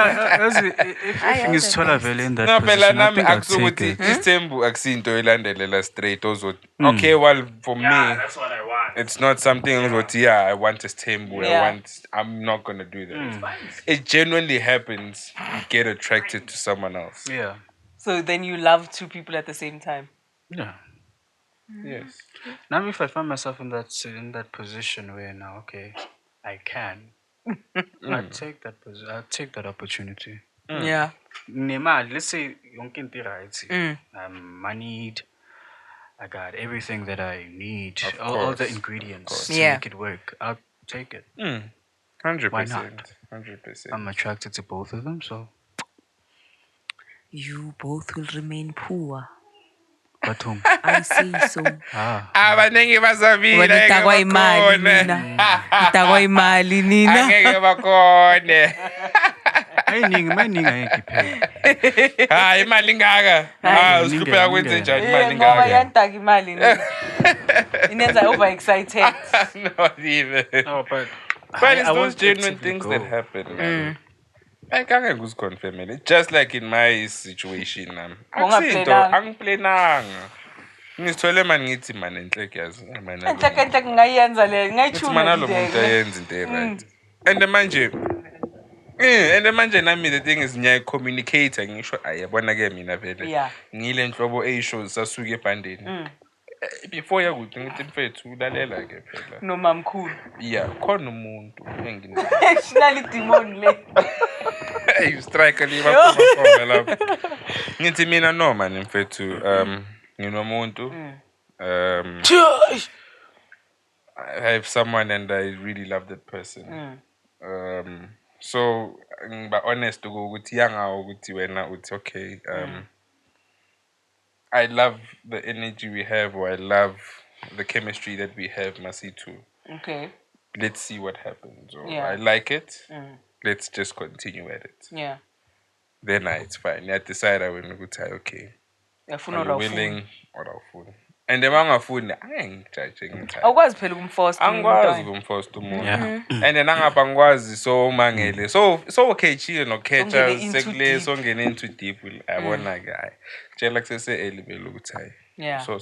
If ngizithola vele in that No, phela position, I nami think I'd take akusukuthi it. isithembu akusinto elandelela straight ozothi. Okay, well for me That's what I want. it's not something ozothi I want isithembu. Yeah. I'm not going to do that. It genuinely happens. You get attracted to someone else. Yeah. So then you love two people at the same time. Yeah. Yes. Now, if I find myself in that position where now, okay, I can, I'd take that. I'd take that opportunity. Yeah. Nemali, let's say yonke into right. Mm. I'm moneyed. I got everything that I need. Of All the course. ingredients to Yeah. make it work. I'll take it. 100%. Why not? 100%. I'm attracted to both of them, so. You both will remain poor. But whom? I say so. Abaningi bazavile Wena itakwa imali nina. Itakwa imali nina. Angeke bakhone. Mayiningi angeke iphele. Hayi imali ngaka. Usihlupheka kwenze njani imali Ngoba ngaka? yantaka imali nina. Inenza overexcited. Not even. No, but But it's I those want it genuine to things go. that happen. Man. I can't go confirm it. Just like in my situation, Ungaplananga. angiplananga. Ngithole manje ngithi man enhleke yazi. Enhle ngayenza le Ngithi ngayichuna mana lo muntu ayenza into right. And manje nami the thing is ngiya communicate ngisho ayabona ke mina vele. Yeah. Ngile nhlobo eyisho sasuke ebhandeni. Before yakuthi ngithi mfethu ulalela ke phela. nomamkhulu. Yeah, khona umuntu engini. Shinali demon le. Hey, strike liba khona lapho. Ngithi mina no man mfethu nginomuntu I have someone and I really love that person. So ngiba honest ukuthi yanga ukuthi wena uthi okay I love the energy we have or I love the chemistry that we have Masitu. Okay. Let's see what happens. Or Yeah. I like it. Let's just continue at it. Yeah. Then it's fine. I decide I will go okay. Yafuna Are you willing or awufuni? And the mangafuni angijudging. Awukwazi phela ukumforce Angikwazi ukumforce umuntu. And then angapha ngikwazi so mangele. So okay chill no catch Songene into sekule deep. songene into deep. Yabona ke hayi. Tshela kusese elibele ukuthi hayi. Yeah. So.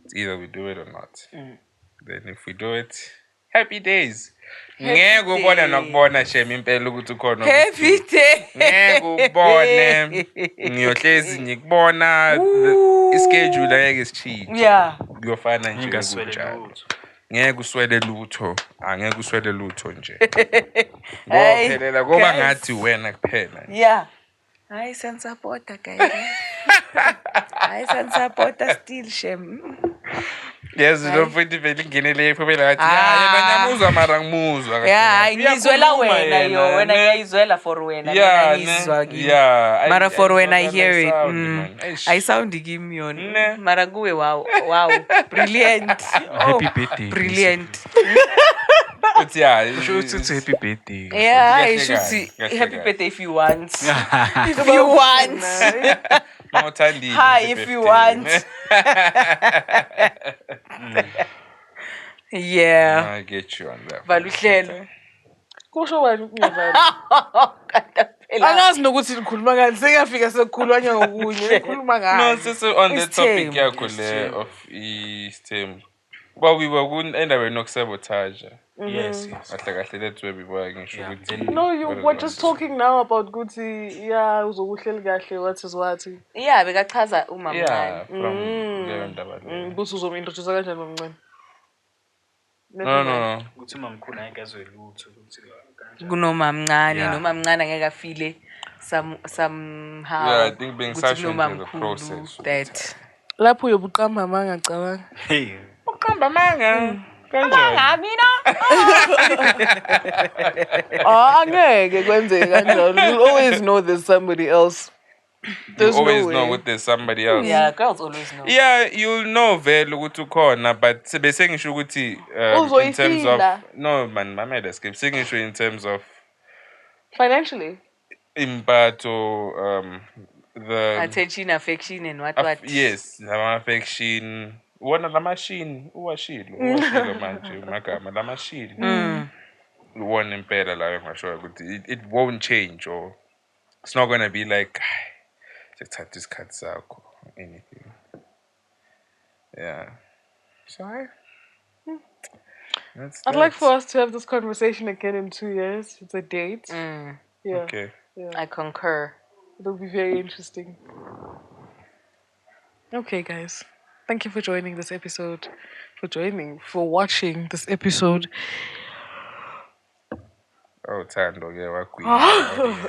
It's either we do it or not. Then if we do it, happy days. Ngeke ubone nokubona shame impela ukuthi ukhona. Happy day. Ngeke ubone. Ngiyohlezi ngikubona ischedule ayeke sichinje. Yeah. Kuyofana nje kunjalo. Ngeke uswele lutho. Angeke uswele lutho nje. Ngophelela ngoba ngathi wena kuphela. Yeah. Hayi sensupporta guys. Hayi sensupporta still shame. Yes, lo mfowethu vele ingenele ephumela ngathi yena ngiyamuzwa mara ngimuzwa kahle. Yeah, ngizwela wena yo, wena ngiyizwela for wena, mina ngizwa kimi. Yeah. Mara for when I hear it, it. I sound kimi yona. Ne. Mara kuwe wow, brilliant. Happy birthday. Brilliant. But yeah, It's happy birthday. Yeah, I Kahle should kahle, see kahle happy kahle. birthday if you want. If you want. Mawuthandile. Hi, if you want. Yeah. I get you on that. Valuhlelo. Kusho wena ukungevali. Angazi nokuthi likhuluma ngani sengiyafika sekukhulwanya ngokunye likhuluma ngani. No, so on the topic Isithembu. yakho le of istem. Well, we were going and we no sabotage. Yes. Kahle that's where we were ngisho ukuthi. No, you were just talking now about Guti. Yeah, uzokuhleli kahle what is what. Yeah, bekachaza umama Yeah, ngani. from leyo ndaba leyo. Buthi uzomintroduce kanjani nomncane? No. ukuthi umamkhulu angeke azwe lutho ukuthi kanjani. Kunomamncane, Yeah. nomamncane angeke afile somehow. Yeah, I think being ukuthi such into the kunomamkhulu process. that Lapho uyobuqamba amanga cabanga. Hey. Uqamba amanga. Kanjani? Angeke kwenzeke kanjalo. You'll always know there's somebody else. You There's always no know way. that there's somebody else. yeah, girls always know. Yeah, you'll know vele ukuthi ukhona, but bese ngisho ukuthi in terms of Uzoyifila. no man, my made escape. Sengisho in terms of Financially. impatho the Attention, affection, and what. yes, lama affection. Wona la machine uwashilo manje magama la machine. Uwona impela la engasho ukuthi it won't change or it's not going to be like sekuthatha isikhathi sakho anything. Yeah. Sorry. I'd like for us to have this conversation again in 2 years. It's a date. Yeah. Okay. I concur. It'll be very interesting. Okay, guys. Thank you for joining this episode. For watching this episode. Oh, Tando, yeah,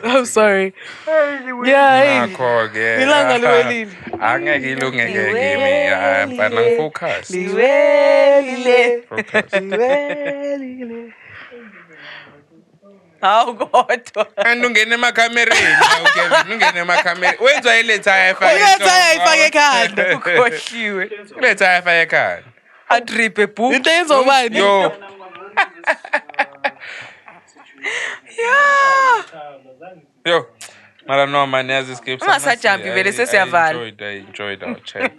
I'm sorry. Yeah, hey. Nakho ke. Ilanga liwelile. Angeke ilungeke kimi. Mfana ngifocus. Liwelile. Focus. Liwelile. Hawu kodwa. And ungene emakamereni, Kevin, ungene emakamereni. Wenza ile tire efake. Ile tire ifake ekhanda. Ukhohliwe. Ile tire efake ekhanda. Adripe book. Into yenzobani? Yo. Yo. Mara no man yazi escapes. Ungasajampi vele sesiyavala. I enjoyed our chat.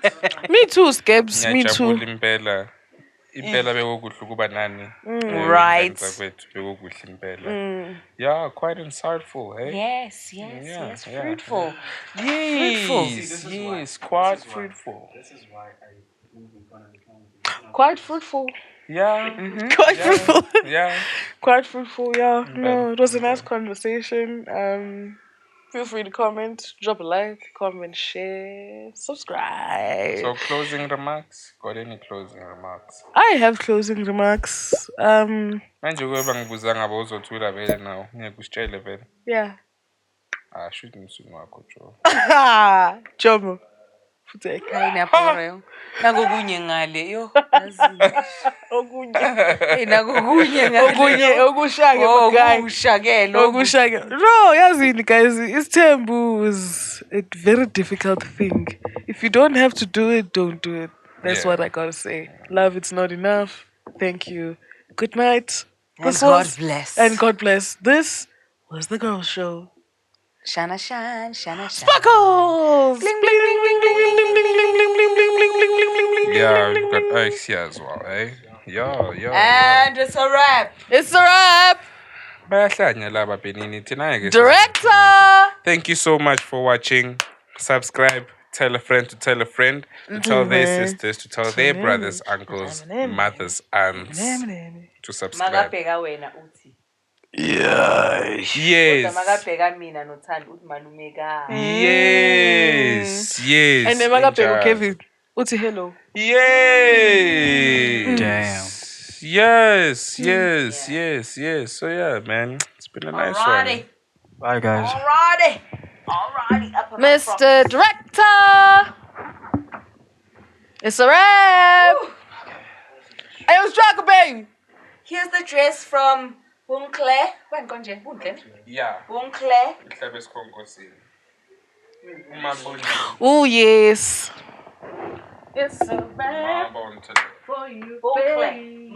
Me too, Skebs. Me too. Ngiyajabula impela. Impela bekukuhle ukuba nani. Right. Kwethu bekukuhle impela. Yeah, quite insightful, hey? Yes. Yeah. Fruitful. Yes, quite fruitful. Quite fruitful. Yeah. Quite fruitful. Yeah. Quite fruitful, yeah. No, it was a nice conversation. Feel free to comment, drop a like, comment, share, subscribe. So closing remarks? Got any closing remarks? I have closing remarks. Manje kube ngibuza ngabo uzothula vele nawo. Ngeke usitshele vele. Yeah. Shoot umsunu wakho Jo. Jomo. Pineapple. Nakokunye ngale yo. Okunye. Nakokunye ngale. Okushake guy. Okushakelo. No, yazini guys, it's taboos. A very difficult thing. If you don't have to do it, don't do it. That's what I gotta say. Love, it's not enough. Thank you. Good night. And God bless. And God bless. This was The Girl Show. Shana shine. Sparkles! Bling, bling, bling, bling, bling, bling, bling, bling, bling, bling, bling, bling, bling, bling, bling, bling. Yeah, we've got Oaks here as well, eh? Yo. And it's a wrap. It's a wrap. Bayahlanya laba Benini. Thina Director! Thank you so much for watching. Subscribe. Tell a friend to tell a friend. To tell their sisters. To tell their brothers, uncles, mothers, aunts. To subscribe. Makabheka wena uthi. Yes. Makabheka mina nothando uthi manumeka. Yes. And then makabheka Kevin. Uthi hello. Yes. Damn. Yes. So yeah, man. It's been a nice one. Bye, guys. Alrighty. Mr. Director! It's a wrap! Hey, yo, Striker, baby! Here's the dress from Bunkle. Bunkle? Yeah. Bunkle. Oh, yes. It's a wrap for you, baby.